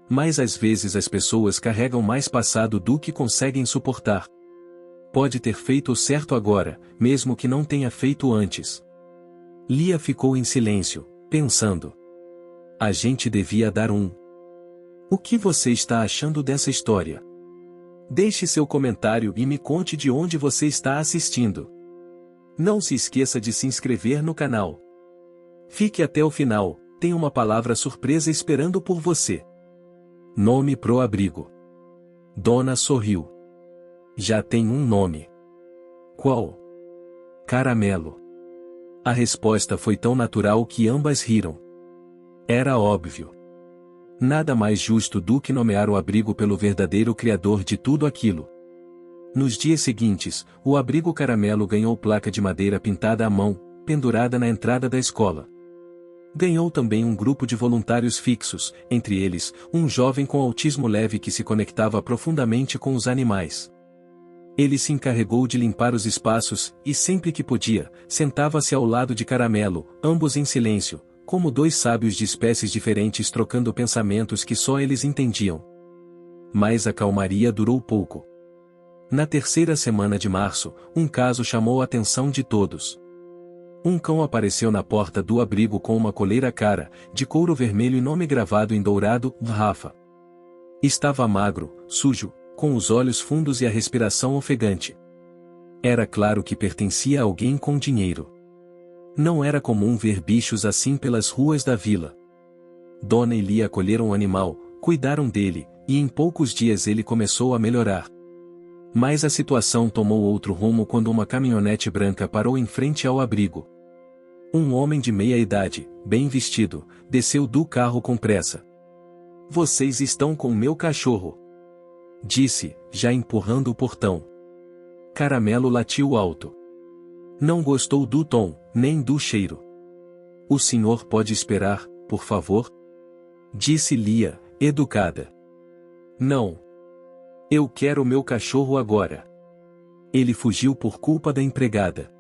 Mas às vezes as pessoas carregam mais passado do que conseguem suportar. Pode ter feito o certo agora, mesmo que não tenha feito antes. Lia ficou em silêncio, pensando. A gente devia dar um. O que você está achando dessa história? Deixe seu comentário e me conte de onde você está assistindo. Não se esqueça de se inscrever no canal. Fique até o final, tem uma palavra surpresa esperando por você. Nome pro abrigo. Dona sorriu. Já tem um nome. Qual? Caramelo. A resposta foi tão natural que ambas riram. Era óbvio. Nada mais justo do que nomear o abrigo pelo verdadeiro criador de tudo aquilo. Nos dias seguintes, o abrigo Caramelo ganhou placa de madeira pintada à mão, pendurada na entrada da escola. Ganhou também um grupo de voluntários fixos, entre eles, um jovem com autismo leve que se conectava profundamente com os animais. Ele se encarregou de limpar os espaços, e sempre que podia, sentava-se ao lado de Caramelo, ambos em silêncio, como 2 sábios de espécies diferentes trocando pensamentos que só eles entendiam. Mas a calmaria durou pouco. Na 3ª semana de março, um caso chamou a atenção de todos. Um cão apareceu na porta do abrigo com uma coleira cara, de couro vermelho e nome gravado em dourado, Rafa. Estava magro, sujo, com os olhos fundos e a respiração ofegante. Era claro que pertencia a alguém com dinheiro. Não era comum ver bichos assim pelas ruas da vila. Dona e Lia acolheram o animal, cuidaram dele, e em poucos dias ele começou a melhorar. Mas a situação tomou outro rumo quando uma caminhonete branca parou em frente ao abrigo. Um homem de meia idade, bem vestido, desceu do carro com pressa. Vocês estão com meu cachorro, disse, já empurrando o portão. Caramelo latiu alto. Não gostou do tom, nem do cheiro. O senhor pode esperar, por favor? Disse Lia, educada. Não. Eu quero meu cachorro agora. Ele fugiu por culpa da empregada.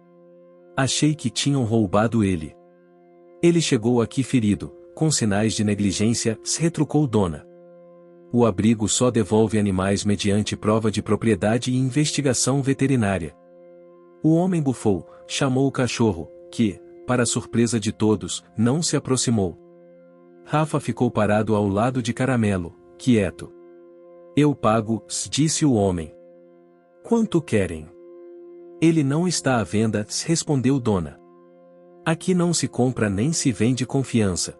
Achei que tinham roubado ele. Ele chegou aqui ferido, com sinais de negligência, se retrucou Dona. O abrigo só devolve animais mediante prova de propriedade e investigação veterinária. O homem bufou, chamou o cachorro, que, para surpresa de todos, não se aproximou. Rafa ficou parado ao lado de Caramelo, quieto. Eu pago, disse o homem. Quanto querem? Ele não está à venda, respondeu Dona. Aqui não se compra nem se vende confiança.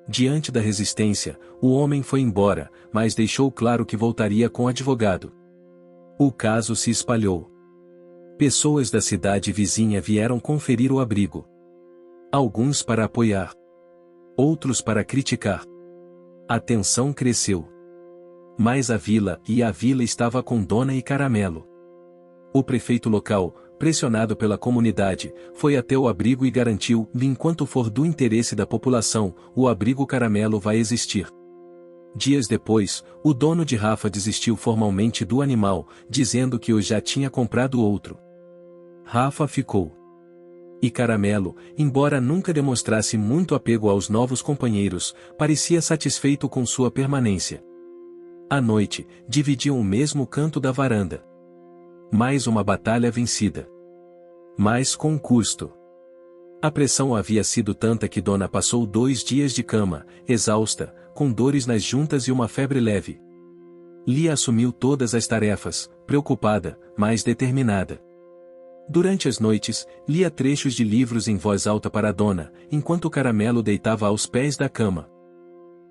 Diante da resistência, o homem foi embora, mas deixou claro que voltaria com advogado. O caso se espalhou. Pessoas da cidade vizinha vieram conferir o abrigo. Alguns para apoiar. Outros para criticar. A tensão cresceu. Mas a vila estava com Dona e Caramelo. O prefeito local, pressionado pela comunidade, foi até o abrigo e garantiu: enquanto for do interesse da população, o abrigo Caramelo vai existir. Dias depois, o dono de Rafa desistiu formalmente do animal, dizendo que já tinha comprado outro. Rafa ficou. E Caramelo, embora nunca demonstrasse muito apego aos novos companheiros, parecia satisfeito com sua permanência. À noite, dividiam o mesmo canto da varanda. Mais uma batalha vencida. Mas com custo. A pressão havia sido tanta que Dona passou 2 dias de cama, exausta, com dores nas juntas e uma febre leve. Lia assumiu todas as tarefas, preocupada, mas determinada. Durante as noites, lia trechos de livros em voz alta para Dona, enquanto Caramelo deitava aos pés da cama.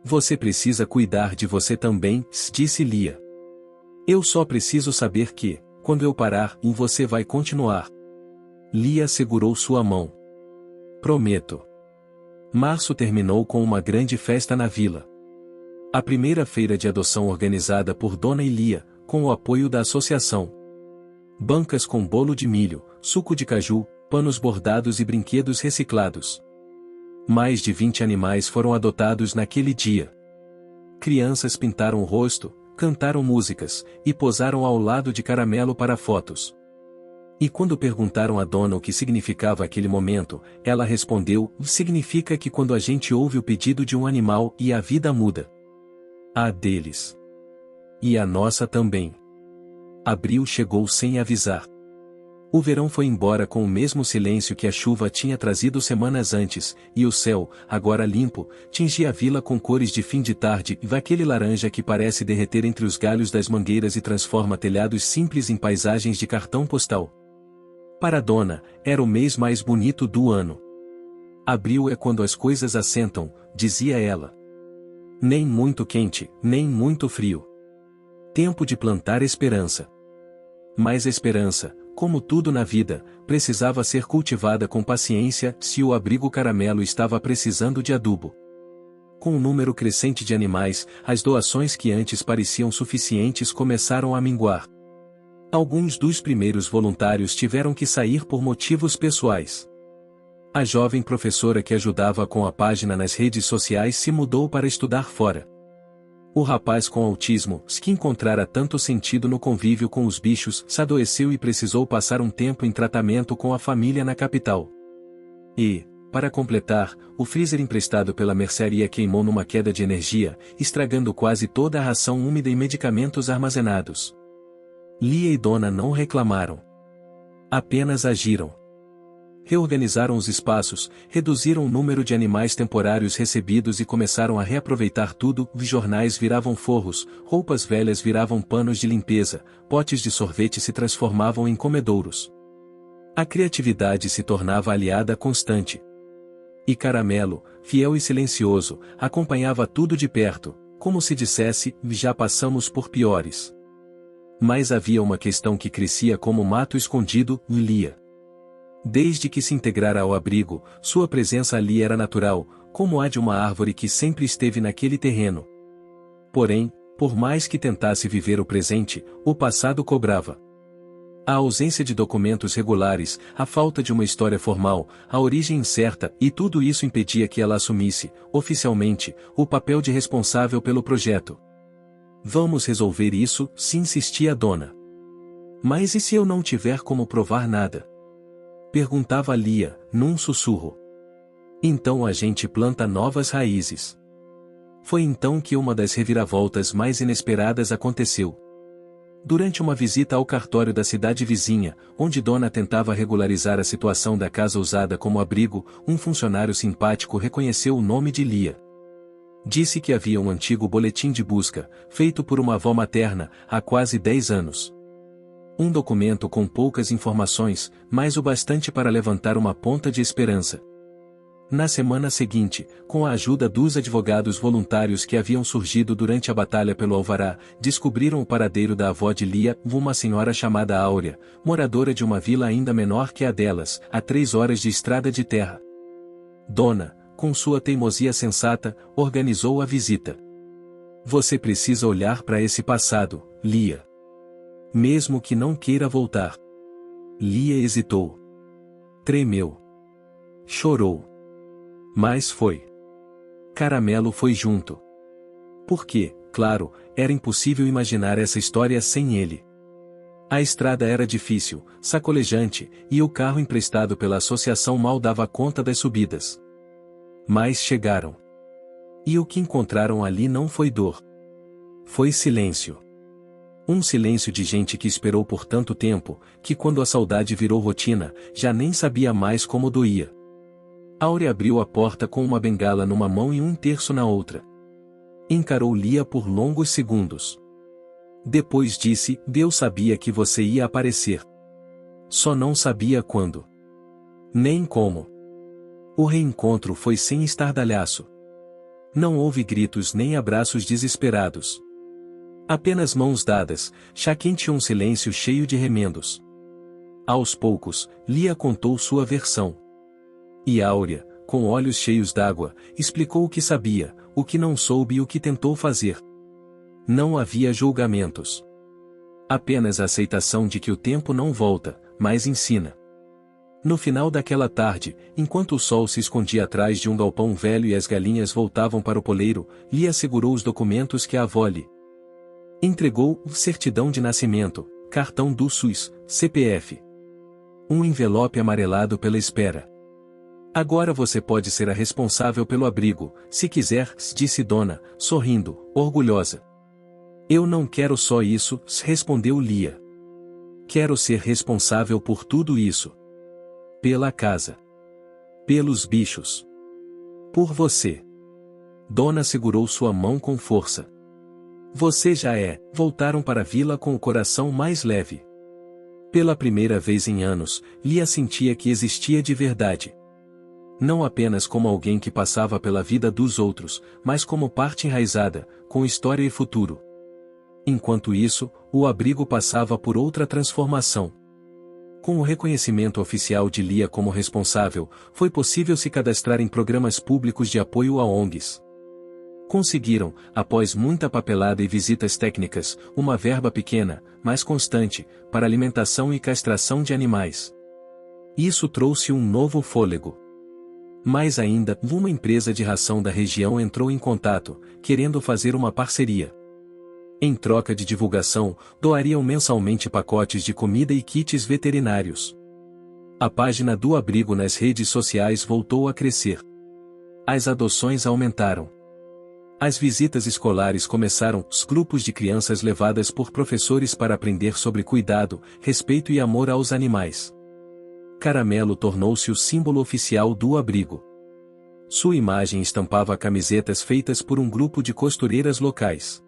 Você precisa cuidar de você também, disse Lia. Eu só preciso saber que, quando eu parar, você vai continuar. Lia segurou sua mão. Prometo. Março terminou com uma grande festa na vila. A primeira feira de adoção organizada por Dona e Lia, com o apoio da associação. Bancas com bolo de milho, suco de caju, panos bordados e brinquedos reciclados. Mais de 20 animais foram adotados naquele dia. Crianças pintaram o rosto, cantaram músicas, e posaram ao lado de Caramelo para fotos. E quando perguntaram a Dona o que significava aquele momento, ela respondeu: significa que quando a gente ouve o pedido de um animal e a vida muda. A deles. E a nossa também. Abril chegou sem avisar. O verão foi embora com o mesmo silêncio que a chuva tinha trazido semanas antes, e o céu, agora limpo, tingia a vila com cores de fim de tarde e aquele laranja que parece derreter entre os galhos das mangueiras e transforma telhados simples em paisagens de cartão postal. Para Dona, era o mês mais bonito do ano. Abril é quando as coisas assentam, dizia ela. Nem muito quente, nem muito frio. Tempo de plantar esperança. Mas a esperança, como tudo na vida, precisava ser cultivada com paciência se o abrigo Caramelo estava precisando de adubo. Com o número crescente de animais, as doações que antes pareciam suficientes começaram a minguar. Alguns dos primeiros voluntários tiveram que sair por motivos pessoais. A jovem professora que ajudava com a página nas redes sociais se mudou para estudar fora. O rapaz com autismo, que encontrara tanto sentido no convívio com os bichos, se adoeceu e precisou passar um tempo em tratamento com a família na capital. E, para completar, o freezer emprestado pela mercearia queimou numa queda de energia, estragando quase toda a ração úmida e medicamentos armazenados. Lia e Dona não reclamaram. Apenas agiram. Reorganizaram os espaços, reduziram o número de animais temporários recebidos e começaram a reaproveitar tudo. Jornais viravam forros, roupas velhas viravam panos de limpeza, potes de sorvete se transformavam em comedouros. A criatividade se tornava aliada constante. E Caramelo, fiel e silencioso, acompanhava tudo de perto, como se dissesse: já passamos por piores. Mas havia uma questão que crescia como mato escondido: Lia. Desde que se integrara ao abrigo, sua presença ali era natural, como a de uma árvore que sempre esteve naquele terreno. Porém, por mais que tentasse viver o presente, o passado cobrava. A ausência de documentos regulares, a falta de uma história formal, a origem incerta, e tudo isso impedia que ela assumisse, oficialmente, o papel de responsável pelo projeto. Vamos resolver isso, se insistia a Dona. Mas e se eu não tiver como provar nada? Perguntava Lia, num sussurro. Então a gente planta novas raízes. Foi então que uma das reviravoltas mais inesperadas aconteceu. Durante uma visita ao cartório da cidade vizinha, onde Dona tentava regularizar a situação da casa usada como abrigo, um funcionário simpático reconheceu o nome de Lia. Disse que havia um antigo boletim de busca, feito por uma avó materna, há quase 10 anos. Um documento com poucas informações, mas o bastante para levantar uma ponta de esperança. Na semana seguinte, com a ajuda dos advogados voluntários que haviam surgido durante a batalha pelo Alvará, descobriram o paradeiro da avó de Lia, uma senhora chamada Áurea, moradora de uma vila ainda menor que a delas, a 3 horas de estrada de terra. Dona, com sua teimosia sensata, organizou a visita. Você precisa olhar para esse passado, Lia. Mesmo que não queira voltar. Lia hesitou. Tremeu. Chorou. Mas foi. Caramelo foi junto. Porque, claro, era impossível imaginar essa história sem ele. A estrada era difícil, sacolejante, e o carro emprestado pela associação mal dava conta das subidas. Mas chegaram. E o que encontraram ali não foi dor. Foi silêncio. Um silêncio de gente que esperou por tanto tempo, que quando a saudade virou rotina, já nem sabia mais como doía. Áurea abriu a porta com uma bengala numa mão e um terço na outra. Encarou Lia por longos segundos. Depois disse: Deus sabia que você ia aparecer. Só não sabia quando. Nem como. O reencontro foi sem estardalhaço. Não houve gritos nem abraços desesperados. Apenas mãos dadas, chá quente e um silêncio cheio de remendos. Aos poucos, Lia contou sua versão. E Áurea, com olhos cheios d'água, explicou o que sabia, o que não soube e o que tentou fazer. Não havia julgamentos. Apenas a aceitação de que o tempo não volta, mas ensina. No final daquela tarde, enquanto o sol se escondia atrás de um galpão velho e as galinhas voltavam para o poleiro, Lia segurou os documentos que a avó lhe entregou: certidão de nascimento, cartão do SUS, CPF. Um envelope amarelado pela espera. Agora você pode ser a responsável pelo abrigo, se quiser, disse Dona, sorrindo, orgulhosa. Eu não quero só isso, respondeu Lia. Quero ser responsável por tudo isso. Pela casa. Pelos bichos. Por você. Dona segurou sua mão com força. Você já é. Voltaram para a vila com o coração mais leve. Pela primeira vez em anos, Lia sentia que existia de verdade. Não apenas como alguém que passava pela vida dos outros, mas como parte enraizada, com história e futuro. Enquanto isso, o abrigo passava por outra transformação. Com o reconhecimento oficial de Lia como responsável, foi possível se cadastrar em programas públicos de apoio a ONGs. Conseguiram, após muita papelada e visitas técnicas, uma verba pequena, mas constante, para alimentação e castração de animais. Isso trouxe um novo fôlego. Mais ainda, uma empresa de ração da região entrou em contato, querendo fazer uma parceria. Em troca de divulgação, doariam mensalmente pacotes de comida e kits veterinários. A página do abrigo nas redes sociais voltou a crescer. As adoções aumentaram. As visitas escolares começaram, os grupos de crianças levadas por professores para aprender sobre cuidado, respeito e amor aos animais. Caramelo tornou-se o símbolo oficial do abrigo. Sua imagem estampava camisetas feitas por um grupo de costureiras locais.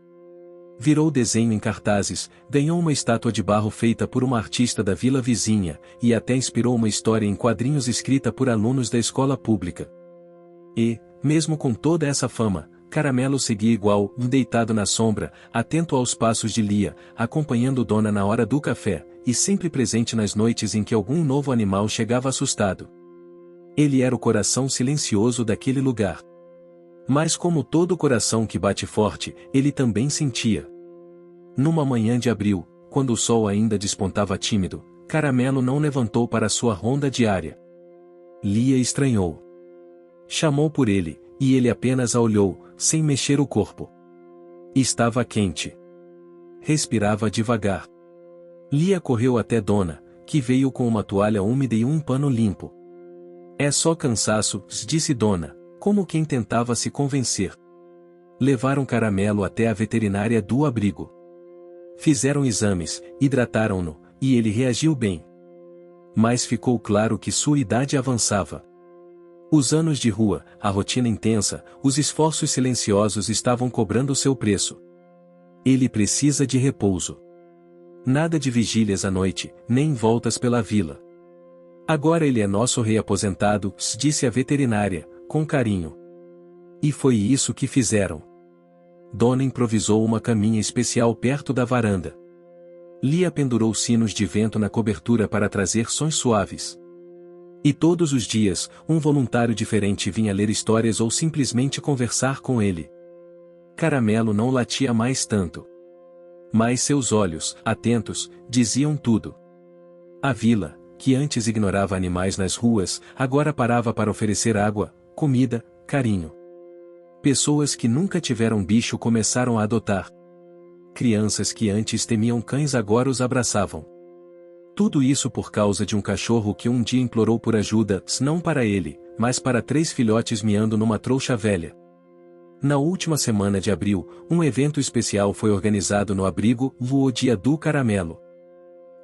Virou desenho em cartazes, ganhou uma estátua de barro feita por uma artista da vila vizinha, e até inspirou uma história em quadrinhos escrita por alunos da escola pública. E, mesmo com toda essa fama, Caramelo seguia igual, deitado na sombra, atento aos passos de Lia, acompanhando Dona na hora do café, e sempre presente nas noites em que algum novo animal chegava assustado. Ele era o coração silencioso daquele lugar. Mas como todo coração que bate forte, ele também sentia. Numa manhã de abril, quando o sol ainda despontava tímido, Caramelo não levantou para sua ronda diária. Lia estranhou. Chamou por ele, e ele apenas a olhou, sem mexer o corpo. Estava quente. Respirava devagar. Lia correu até Dona, que veio com uma toalha úmida e um pano limpo. É só cansaço, disse Dona, como quem tentava se convencer. Levaram Caramelo até a veterinária do abrigo. Fizeram exames, hidrataram-no, e ele reagiu bem. Mas ficou claro que sua idade avançava. Os anos de rua, a rotina intensa, os esforços silenciosos estavam cobrando seu preço. Ele precisa de repouso. Nada de vigílias à noite, nem voltas pela vila. Agora ele é nosso rei aposentado, disse a veterinária, com carinho. E foi isso que fizeram. Dona improvisou uma caminha especial perto da varanda. Lia pendurou sinos de vento na cobertura para trazer sons suaves. E todos os dias, um voluntário diferente vinha ler histórias ou simplesmente conversar com ele. Caramelo não latia mais tanto. Mas seus olhos, atentos, diziam tudo. A vila, que antes ignorava animais nas ruas, agora parava para oferecer água, comida, carinho. Pessoas que nunca tiveram bicho começaram a adotar. Crianças que antes temiam cães agora os abraçavam. Tudo isso por causa de um cachorro que um dia implorou por ajuda, não para ele, mas para 3 filhotes miando numa trouxa velha. Na última semana de abril, um evento especial foi organizado no abrigo O Dia do Caramelo.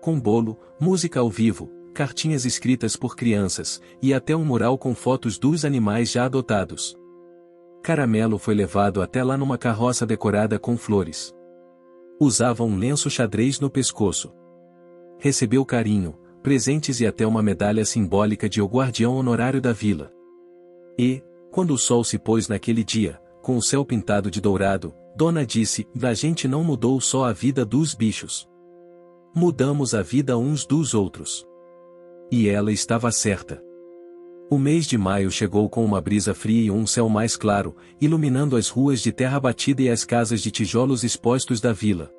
Com bolo, música ao vivo, cartinhas escritas por crianças, e até um mural com fotos dos animais já adotados. Caramelo foi levado até lá numa carroça decorada com flores. Usava um lenço xadrez no pescoço. Recebeu carinho, presentes e até uma medalha simbólica de o guardião honorário da vila. E, quando o sol se pôs naquele dia, com o céu pintado de dourado, Dona disse: "A gente não mudou só a vida dos bichos. Mudamos a vida uns dos outros." E ela estava certa. O mês de maio chegou com uma brisa fria e um céu mais claro, iluminando as ruas de terra batida e as casas de tijolos expostos da vila.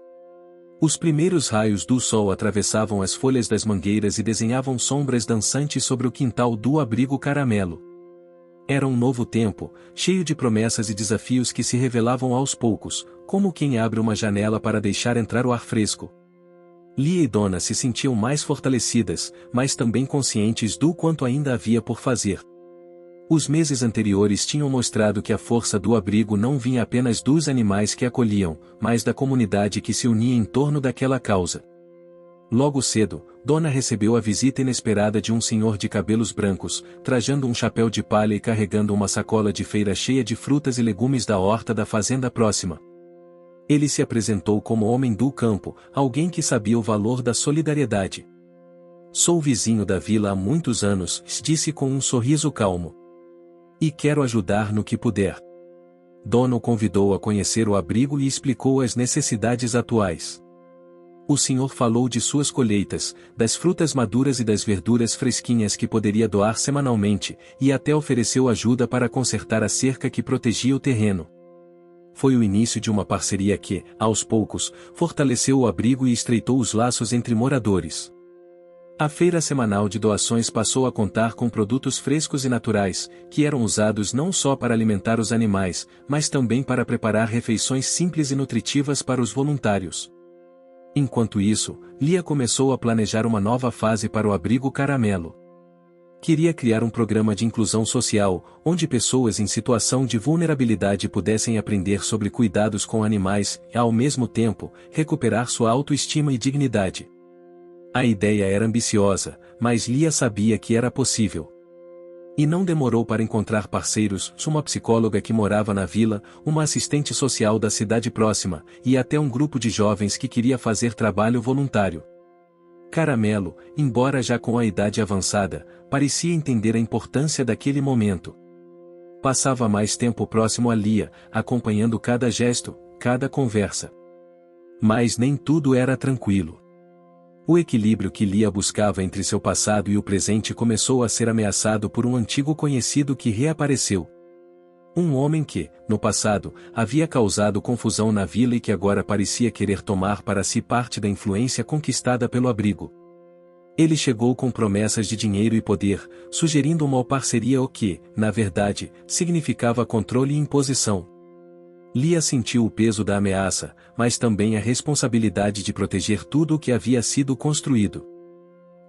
Os primeiros raios do sol atravessavam as folhas das mangueiras e desenhavam sombras dançantes sobre o quintal do abrigo Caramelo. Era um novo tempo, cheio de promessas e desafios que se revelavam aos poucos, como quem abre uma janela para deixar entrar o ar fresco. Lia e Dona se sentiam mais fortalecidas, mas também conscientes do quanto ainda havia por fazer. Os meses anteriores tinham mostrado que a força do abrigo não vinha apenas dos animais que acolhiam, mas da comunidade que se unia em torno daquela causa. Logo cedo, Dona recebeu a visita inesperada de um senhor de cabelos brancos, trajando um chapéu de palha e carregando uma sacola de feira cheia de frutas e legumes da horta da fazenda próxima. Ele se apresentou como homem do campo, alguém que sabia o valor da solidariedade. "Sou vizinho da vila há muitos anos", disse com um sorriso calmo. "E quero ajudar no que puder." Dona o convidou a conhecer o abrigo e explicou as necessidades atuais. O senhor falou de suas colheitas, das frutas maduras e das verduras fresquinhas que poderia doar semanalmente, e até ofereceu ajuda para consertar a cerca que protegia o terreno. Foi o início de uma parceria que, aos poucos, fortaleceu o abrigo e estreitou os laços entre moradores. A feira semanal de doações passou a contar com produtos frescos e naturais, que eram usados não só para alimentar os animais, mas também para preparar refeições simples e nutritivas para os voluntários. Enquanto isso, Lia começou a planejar uma nova fase para o abrigo Caramelo. Queria criar um programa de inclusão social, onde pessoas em situação de vulnerabilidade pudessem aprender sobre cuidados com animais e, ao mesmo tempo, recuperar sua autoestima e dignidade. A ideia era ambiciosa, mas Lia sabia que era possível. E não demorou para encontrar parceiros, uma psicóloga que morava na vila, uma assistente social da cidade próxima, e até um grupo de jovens que queria fazer trabalho voluntário. Caramelo, embora já com a idade avançada, parecia entender a importância daquele momento. Passava mais tempo próximo a Lia, acompanhando cada gesto, cada conversa. Mas nem tudo era tranquilo. O equilíbrio que Lia buscava entre seu passado e o presente começou a ser ameaçado por um antigo conhecido que reapareceu. Um homem que, no passado, havia causado confusão na vila e que agora parecia querer tomar para si parte da influência conquistada pelo abrigo. Ele chegou com promessas de dinheiro e poder, sugerindo uma parceria o que, na verdade, significava controle e imposição. Lia sentiu o peso da ameaça, mas também a responsabilidade de proteger tudo o que havia sido construído.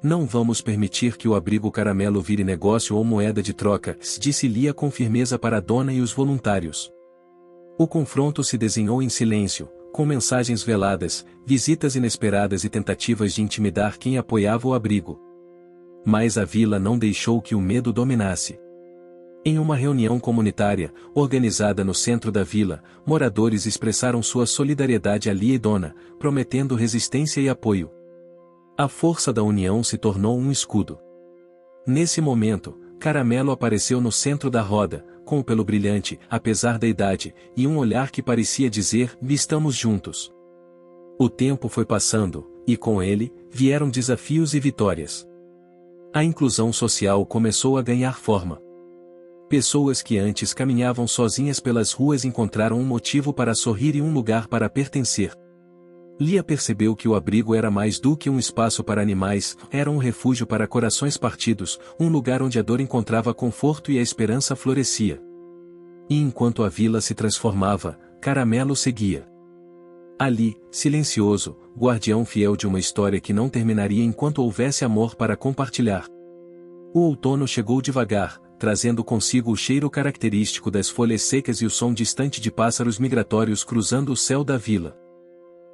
"Não vamos permitir que o abrigo Caramelo vire negócio ou moeda de troca", disse Lia com firmeza para a Dona e os voluntários. O confronto se desenhou em silêncio, com mensagens veladas, visitas inesperadas e tentativas de intimidar quem apoiava o abrigo. Mas a vila não deixou que o medo dominasse. Em uma reunião comunitária, organizada no centro da vila, moradores expressaram sua solidariedade a Lia e Dona, prometendo resistência e apoio. A força da união se tornou um escudo. Nesse momento, Caramelo apareceu no centro da roda, com o pelo brilhante, apesar da idade, e um olhar que parecia dizer: "Estamos juntos." O tempo foi passando, e com ele, vieram desafios e vitórias. A inclusão social começou a ganhar forma. Pessoas que antes caminhavam sozinhas pelas ruas encontraram um motivo para sorrir e um lugar para pertencer. Lia percebeu que o abrigo era mais do que um espaço para animais, era um refúgio para corações partidos, um lugar onde a dor encontrava conforto e a esperança florescia. E enquanto a vila se transformava, Caramelo seguia. Ali, silencioso, guardião fiel de uma história que não terminaria enquanto houvesse amor para compartilhar. O outono chegou devagar, trazendo consigo o cheiro característico das folhas secas e o som distante de pássaros migratórios cruzando o céu da vila.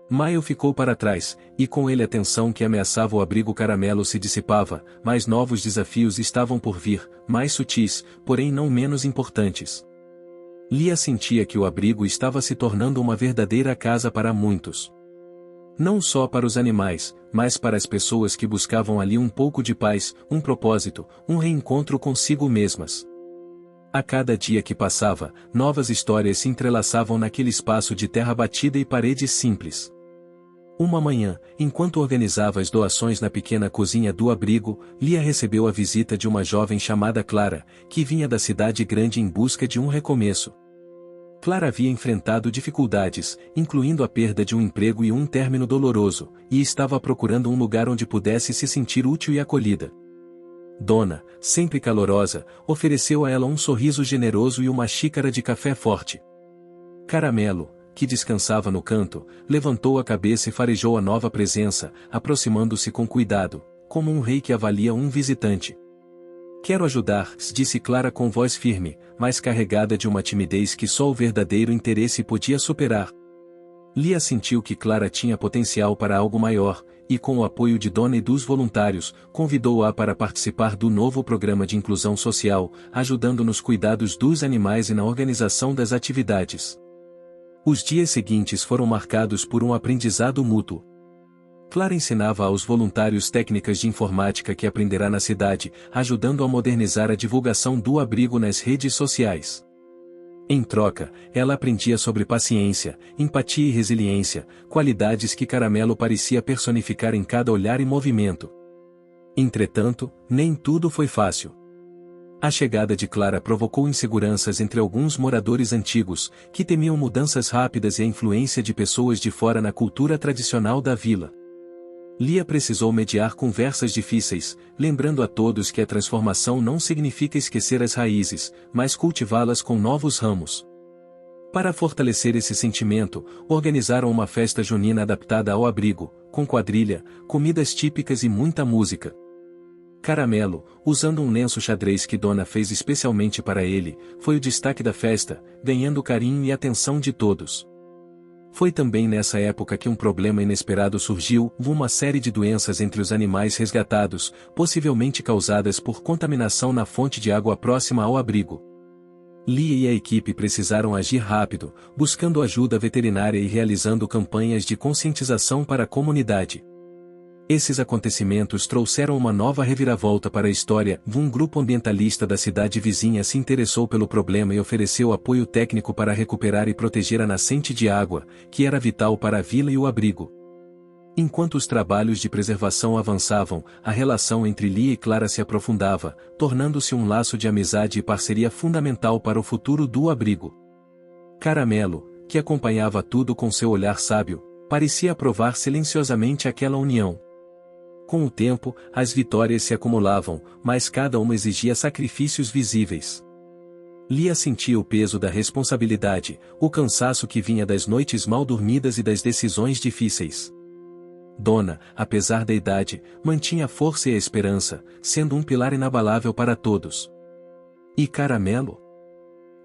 Maio ficou para trás, e com ele a tensão que ameaçava o abrigo Caramelo se dissipava, mas novos desafios estavam por vir, mais sutis, porém não menos importantes. Lia sentia que o abrigo estava se tornando uma verdadeira casa para muitos. Não só para os animais, mas para as pessoas que buscavam ali um pouco de paz, um propósito, um reencontro consigo mesmas. A cada dia que passava, novas histórias se entrelaçavam naquele espaço de terra batida e paredes simples. Uma manhã, enquanto organizava as doações na pequena cozinha do abrigo, Lia recebeu a visita de uma jovem chamada Clara, que vinha da cidade grande em busca de um recomeço. Clara havia enfrentado dificuldades, incluindo a perda de um emprego e um término doloroso, e estava procurando um lugar onde pudesse se sentir útil e acolhida. Dona, sempre calorosa, ofereceu a ela um sorriso generoso e uma xícara de café forte. Caramelo, que descansava no canto, levantou a cabeça e farejou a nova presença, aproximando-se com cuidado, como um rei que avalia um visitante. Quero ajudar, disse Clara com voz firme, mas carregada de uma timidez que só o verdadeiro interesse podia superar. Lia sentiu que Clara tinha potencial para algo maior, e com o apoio de Dona e dos voluntários, convidou-a para participar do novo programa de inclusão social, ajudando nos cuidados dos animais e na organização das atividades. Os dias seguintes foram marcados por um aprendizado mútuo. Clara ensinava aos voluntários técnicas de informática que aprenderá na cidade, ajudando a modernizar a divulgação do abrigo nas redes sociais. Em troca, ela aprendia sobre paciência, empatia e resiliência, qualidades que Caramelo parecia personificar em cada olhar e movimento. Entretanto, nem tudo foi fácil. A chegada de Clara provocou inseguranças entre alguns moradores antigos, que temiam mudanças rápidas e a influência de pessoas de fora na cultura tradicional da vila. Lia precisou mediar conversas difíceis, lembrando a todos que a transformação não significa esquecer as raízes, mas cultivá-las com novos ramos. Para fortalecer esse sentimento, organizaram uma festa junina adaptada ao abrigo, com quadrilha, comidas típicas e muita música. Caramelo, usando um lenço xadrez que Dona fez especialmente para ele, foi o destaque da festa, ganhando o carinho e atenção de todos. Foi também nessa época que um problema inesperado surgiu, uma série de doenças entre os animais resgatados, possivelmente causadas por contaminação na fonte de água próxima ao abrigo. Lia e a equipe precisaram agir rápido, buscando ajuda veterinária e realizando campanhas de conscientização para a comunidade. Esses acontecimentos trouxeram uma nova reviravolta para a história. Um grupo ambientalista da cidade vizinha se interessou pelo problema e ofereceu apoio técnico para recuperar e proteger a nascente de água, que era vital para a vila e o abrigo. Enquanto os trabalhos de preservação avançavam, a relação entre Lia e Clara se aprofundava, tornando-se um laço de amizade e parceria fundamental para o futuro do abrigo. Caramelo, que acompanhava tudo com seu olhar sábio, parecia aprovar silenciosamente aquela união. Com o tempo, as vitórias se acumulavam, mas cada uma exigia sacrifícios visíveis. Lia sentia o peso da responsabilidade, o cansaço que vinha das noites mal dormidas e das decisões difíceis. Dona, apesar da idade, mantinha a força e a esperança, sendo um pilar inabalável para todos. E Caramelo?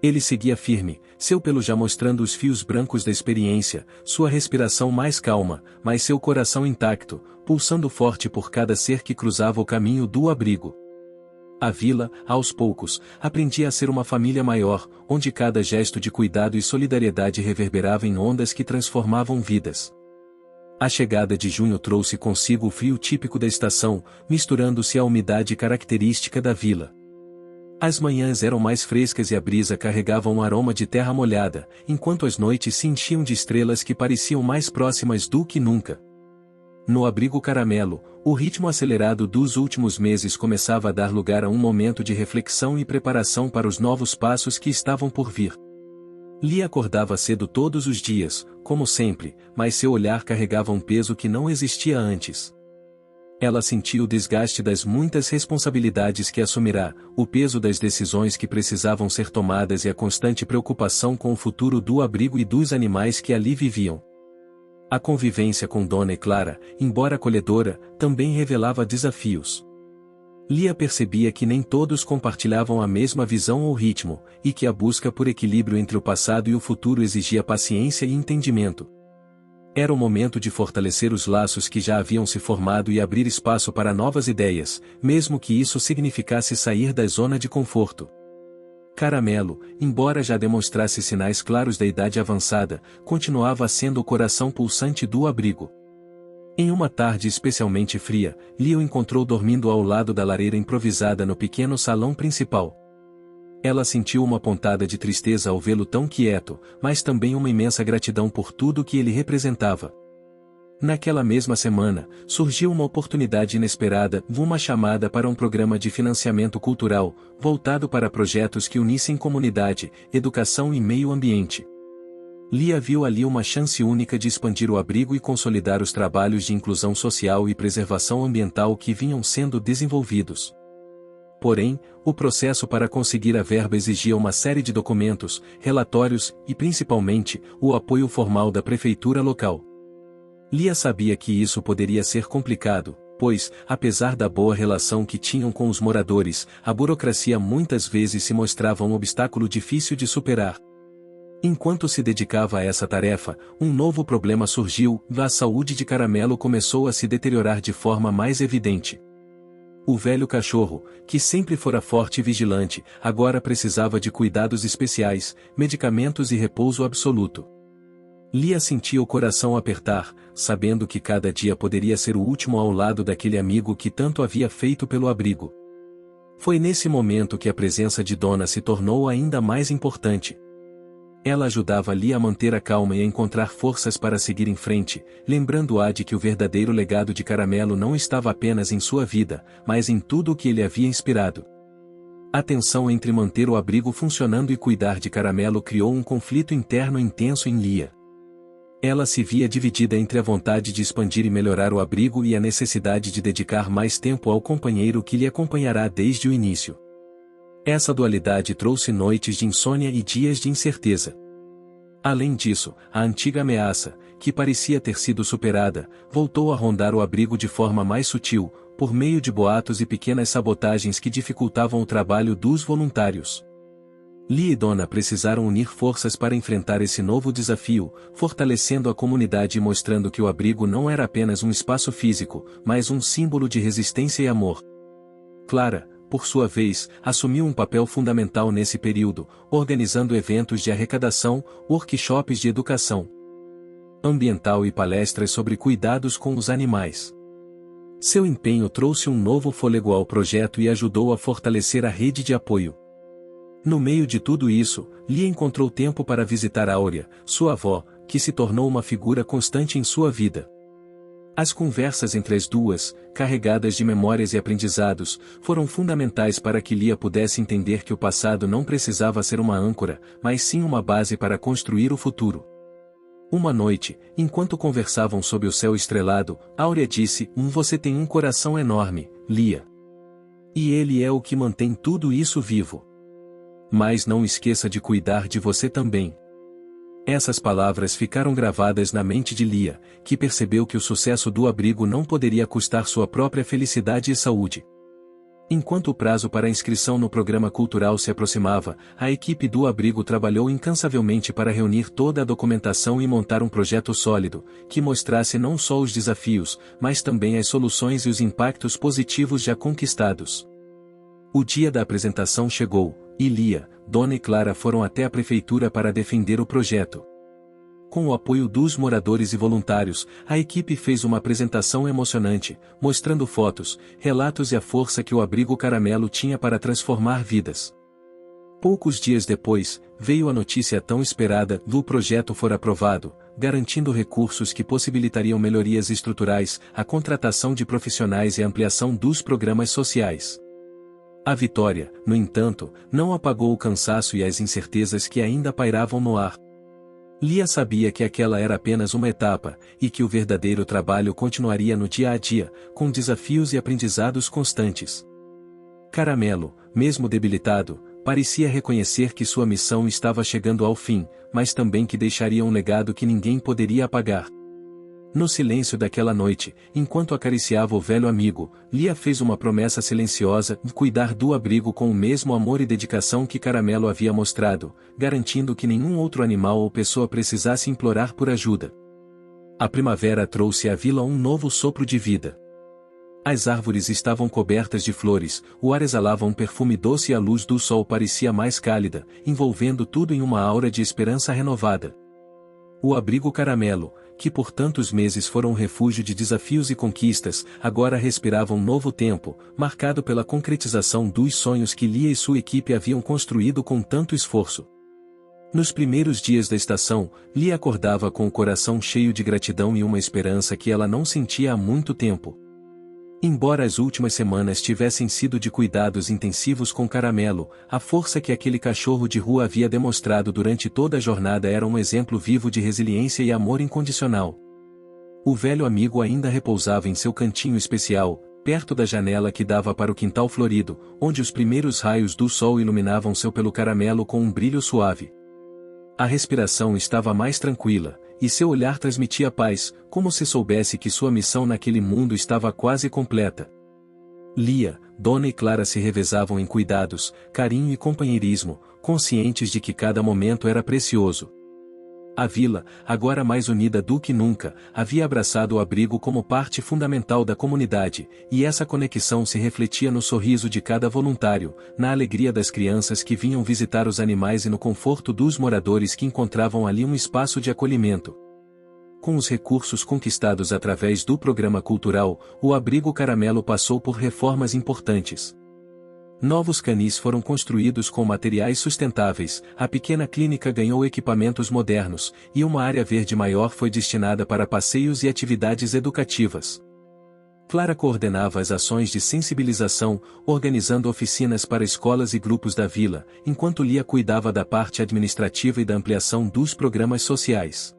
Ele seguia firme, seu pelo já mostrando os fios brancos da experiência, sua respiração mais calma, mas seu coração intacto, pulsando forte por cada ser que cruzava o caminho do abrigo. A vila, aos poucos, aprendia a ser uma família maior, onde cada gesto de cuidado e solidariedade reverberava em ondas que transformavam vidas. A chegada de junho trouxe consigo o frio típico da estação, misturando-se à umidade característica da vila. As manhãs eram mais frescas e a brisa carregava um aroma de terra molhada, enquanto as noites se enchiam de estrelas que pareciam mais próximas do que nunca. No abrigo Caramelo, o ritmo acelerado dos últimos meses começava a dar lugar a um momento de reflexão e preparação para os novos passos que estavam por vir. Lia acordava cedo todos os dias, como sempre, mas seu olhar carregava um peso que não existia antes. Ela sentia o desgaste das muitas responsabilidades que assumirá, o peso das decisões que precisavam ser tomadas e a constante preocupação com o futuro do abrigo e dos animais que ali viviam. A convivência com Dona Clara, embora acolhedora, também revelava desafios. Lia percebia que nem todos compartilhavam a mesma visão ou ritmo, e que a busca por equilíbrio entre o passado e o futuro exigia paciência e entendimento. Era o momento de fortalecer os laços que já haviam se formado e abrir espaço para novas ideias, mesmo que isso significasse sair da zona de conforto. Caramelo, embora já demonstrasse sinais claros da idade avançada, continuava sendo o coração pulsante do abrigo. Em uma tarde especialmente fria, Lia o encontrou dormindo ao lado da lareira improvisada no pequeno salão principal. Ela sentiu uma pontada de tristeza ao vê-lo tão quieto, mas também uma imensa gratidão por tudo que ele representava. Naquela mesma semana, surgiu uma oportunidade inesperada, uma chamada para um programa de financiamento cultural, voltado para projetos que unissem comunidade, educação e meio ambiente. Lia viu ali uma chance única de expandir o abrigo e consolidar os trabalhos de inclusão social e preservação ambiental que vinham sendo desenvolvidos. Porém, o processo para conseguir a verba exigia uma série de documentos, relatórios e, principalmente, o apoio formal da prefeitura local. Lia sabia que isso poderia ser complicado, pois, apesar da boa relação que tinham com os moradores, a burocracia muitas vezes se mostrava um obstáculo difícil de superar. Enquanto se dedicava a essa tarefa, um novo problema surgiu, a saúde de Caramelo começou a se deteriorar de forma mais evidente. O velho cachorro, que sempre fora forte e vigilante, agora precisava de cuidados especiais, medicamentos e repouso absoluto. Lia sentia o coração apertar, sabendo que cada dia poderia ser o último ao lado daquele amigo que tanto havia feito pelo abrigo. Foi nesse momento que a presença de Dona se tornou ainda mais importante. Ela ajudava Lia a manter a calma e a encontrar forças para seguir em frente, lembrando-a de que o verdadeiro legado de Caramelo não estava apenas em sua vida, mas em tudo o que ele havia inspirado. A tensão entre manter o abrigo funcionando e cuidar de Caramelo criou um conflito interno intenso em Lia. Ela se via dividida entre a vontade de expandir e melhorar o abrigo e a necessidade de dedicar mais tempo ao companheiro que lhe acompanhará desde o início. Essa dualidade trouxe noites de insônia e dias de incerteza. Além disso, a antiga ameaça, que parecia ter sido superada, voltou a rondar o abrigo de forma mais sutil, por meio de boatos e pequenas sabotagens que dificultavam o trabalho dos voluntários. Lia e Dona precisaram unir forças para enfrentar esse novo desafio, fortalecendo a comunidade e mostrando que o abrigo não era apenas um espaço físico, mas um símbolo de resistência e amor. Clara, por sua vez, assumiu um papel fundamental nesse período, organizando eventos de arrecadação, workshops de educação ambiental e palestras sobre cuidados com os animais. Seu empenho trouxe um novo fôlego ao projeto e ajudou a fortalecer a rede de apoio. No meio de tudo isso, Lia encontrou tempo para visitar Áurea, sua avó, que se tornou uma figura constante em sua vida. As conversas entre as duas, carregadas de memórias e aprendizados, foram fundamentais para que Lia pudesse entender que o passado não precisava ser uma âncora, mas sim uma base para construir o futuro. Uma noite, enquanto conversavam sob o céu estrelado, Áurea disse: Você tem um coração enorme, Lia. E ele é o que mantém tudo isso vivo. Mas não esqueça de cuidar de você também. Essas palavras ficaram gravadas na mente de Lia, que percebeu que o sucesso do abrigo não poderia custar sua própria felicidade e saúde. Enquanto o prazo para a inscrição no programa cultural se aproximava, a equipe do abrigo trabalhou incansavelmente para reunir toda a documentação e montar um projeto sólido, que mostrasse não só os desafios, mas também as soluções e os impactos positivos já conquistados. O dia da apresentação chegou, e Lia, Dona e Clara foram até a prefeitura para defender o projeto. Com o apoio dos moradores e voluntários, a equipe fez uma apresentação emocionante, mostrando fotos, relatos e a força que o abrigo Caramelo tinha para transformar vidas. Poucos dias depois, veio a notícia tão esperada: o projeto for aprovado, garantindo recursos que possibilitariam melhorias estruturais, a contratação de profissionais e a ampliação dos programas sociais. A vitória, no entanto, não apagou o cansaço e as incertezas que ainda pairavam no ar. Lia sabia que aquela era apenas uma etapa, e que o verdadeiro trabalho continuaria no dia a dia, com desafios e aprendizados constantes. Caramelo, mesmo debilitado, parecia reconhecer que sua missão estava chegando ao fim, mas também que deixaria um legado que ninguém poderia apagar. No silêncio daquela noite, enquanto acariciava o velho amigo, Lia fez uma promessa silenciosa de cuidar do abrigo com o mesmo amor e dedicação que Caramelo havia mostrado, garantindo que nenhum outro animal ou pessoa precisasse implorar por ajuda. A primavera trouxe à vila um novo sopro de vida. As árvores estavam cobertas de flores, o ar exalava um perfume doce e a luz do sol parecia mais cálida, envolvendo tudo em uma aura de esperança renovada. O abrigo Caramelo, que por tantos meses fora um refúgio de desafios e conquistas, agora respirava um novo tempo, marcado pela concretização dos sonhos que Lia e sua equipe haviam construído com tanto esforço. Nos primeiros dias da estação, Lia acordava com o coração cheio de gratidão e uma esperança que ela não sentia há muito tempo. Embora as últimas semanas tivessem sido de cuidados intensivos com Caramelo, a força que aquele cachorro de rua havia demonstrado durante toda a jornada era um exemplo vivo de resiliência e amor incondicional. O velho amigo ainda repousava em seu cantinho especial, perto da janela que dava para o quintal florido, onde os primeiros raios do sol iluminavam seu pelo caramelo com um brilho suave. A respiração estava mais tranquila, e seu olhar transmitia paz, como se soubesse que sua missão naquele mundo estava quase completa. Lia, Dona e Clara se revezavam em cuidados, carinho e companheirismo, conscientes de que cada momento era precioso. A vila, agora mais unida do que nunca, havia abraçado o abrigo como parte fundamental da comunidade, e essa conexão se refletia no sorriso de cada voluntário, na alegria das crianças que vinham visitar os animais e no conforto dos moradores que encontravam ali um espaço de acolhimento. Com os recursos conquistados através do programa cultural, o abrigo Caramelo passou por reformas importantes. Novos canis foram construídos com materiais sustentáveis, a pequena clínica ganhou equipamentos modernos, e uma área verde maior foi destinada para passeios e atividades educativas. Clara coordenava as ações de sensibilização, organizando oficinas para escolas e grupos da vila, enquanto Lia cuidava da parte administrativa e da ampliação dos programas sociais.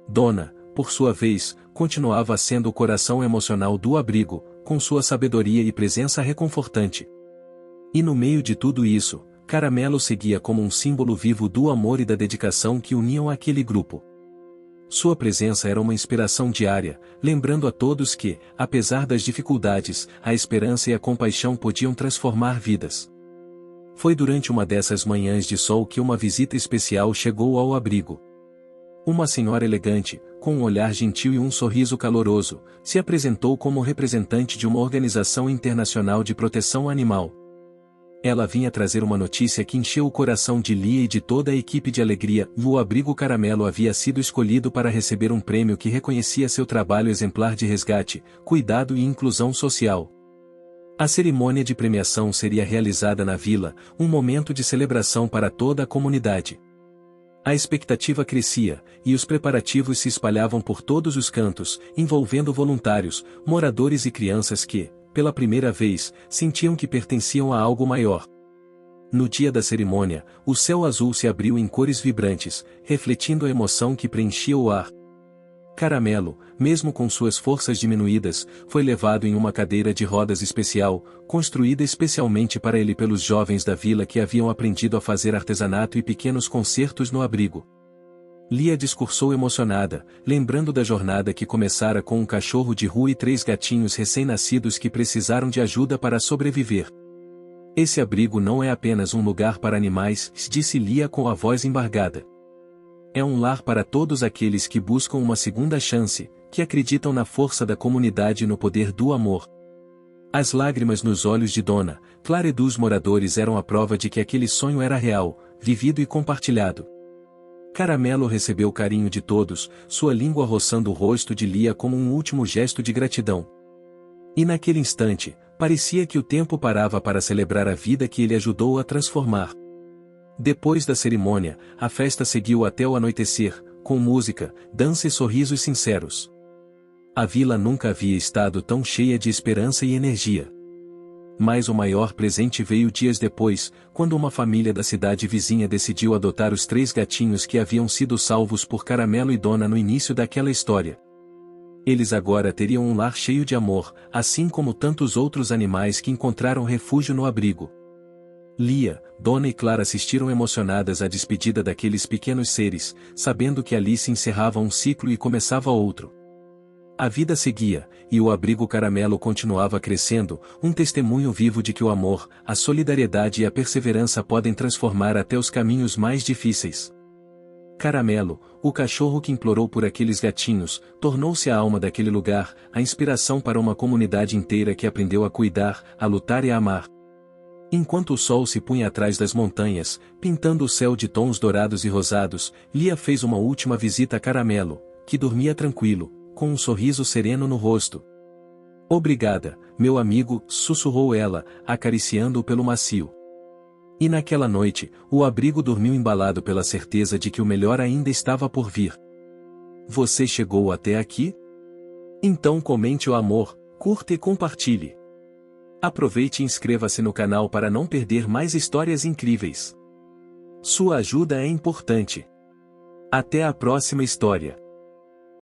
Dona, por sua vez, continuava sendo o coração emocional do abrigo, com sua sabedoria e presença reconfortante. E no meio de tudo isso, Caramelo seguia como um símbolo vivo do amor e da dedicação que uniam aquele grupo. Sua presença era uma inspiração diária, lembrando a todos que, apesar das dificuldades, a esperança e a compaixão podiam transformar vidas. Foi durante uma dessas manhãs de sol que uma visita especial chegou ao abrigo. Uma senhora elegante, com um olhar gentil e um sorriso caloroso, se apresentou como representante de uma organização internacional de proteção animal. Ela vinha trazer uma notícia que encheu o coração de Lia e de toda a equipe de alegria. O abrigo Caramelo havia sido escolhido para receber um prêmio que reconhecia seu trabalho exemplar de resgate, cuidado e inclusão social. A cerimônia de premiação seria realizada na vila, um momento de celebração para toda a comunidade. A expectativa crescia, e os preparativos se espalhavam por todos os cantos, envolvendo voluntários, moradores e crianças que, pela primeira vez, sentiam que pertenciam a algo maior. No dia da cerimônia, o céu azul se abriu em cores vibrantes, refletindo a emoção que preenchia o ar. Caramelo, mesmo com suas forças diminuídas, foi levado em uma cadeira de rodas especial, construída especialmente para ele pelos jovens da vila que haviam aprendido a fazer artesanato e pequenos concertos no abrigo. Lia discursou emocionada, lembrando da jornada que começara com um cachorro de rua e 3 gatinhos recém-nascidos que precisaram de ajuda para sobreviver. Esse abrigo não é apenas um lugar para animais, disse Lia com a voz embargada. É um lar para todos aqueles que buscam uma segunda chance, que acreditam na força da comunidade e no poder do amor. As lágrimas nos olhos de Dona, Clara e dos moradores eram a prova de que aquele sonho era real, vivido e compartilhado. Caramelo recebeu o carinho de todos, sua língua roçando o rosto de Lia como um último gesto de gratidão. E naquele instante, parecia que o tempo parava para celebrar a vida que ele ajudou a transformar. Depois da cerimônia, a festa seguiu até o anoitecer, com música, dança e sorrisos sinceros. A vila nunca havia estado tão cheia de esperança e energia. Mas o maior presente veio dias depois, quando uma família da cidade vizinha decidiu adotar os 3 gatinhos que haviam sido salvos por Caramelo e Dona no início daquela história. Eles agora teriam um lar cheio de amor, assim como tantos outros animais que encontraram refúgio no abrigo. Lia, Dona e Clara assistiram emocionadas à despedida daqueles pequenos seres, sabendo que ali se encerrava um ciclo e começava outro. A vida seguia, e o abrigo Caramelo continuava crescendo, um testemunho vivo de que o amor, a solidariedade e a perseverança podem transformar até os caminhos mais difíceis. Caramelo, o cachorro que implorou por aqueles gatinhos, tornou-se a alma daquele lugar, a inspiração para uma comunidade inteira que aprendeu a cuidar, a lutar e a amar. Enquanto o sol se punha atrás das montanhas, pintando o céu de tons dourados e rosados, Lia fez uma última visita a Caramelo, que dormia tranquilo, com um sorriso sereno no rosto. "Obrigada, meu amigo", sussurrou ela, acariciando-o pelo macio. E naquela noite, o abrigo dormiu embalado pela certeza de que o melhor ainda estava por vir. Você chegou até aqui? Então comente o amor, curta e compartilhe. Aproveite e inscreva-se no canal para não perder mais histórias incríveis. Sua ajuda é importante. Até a próxima história.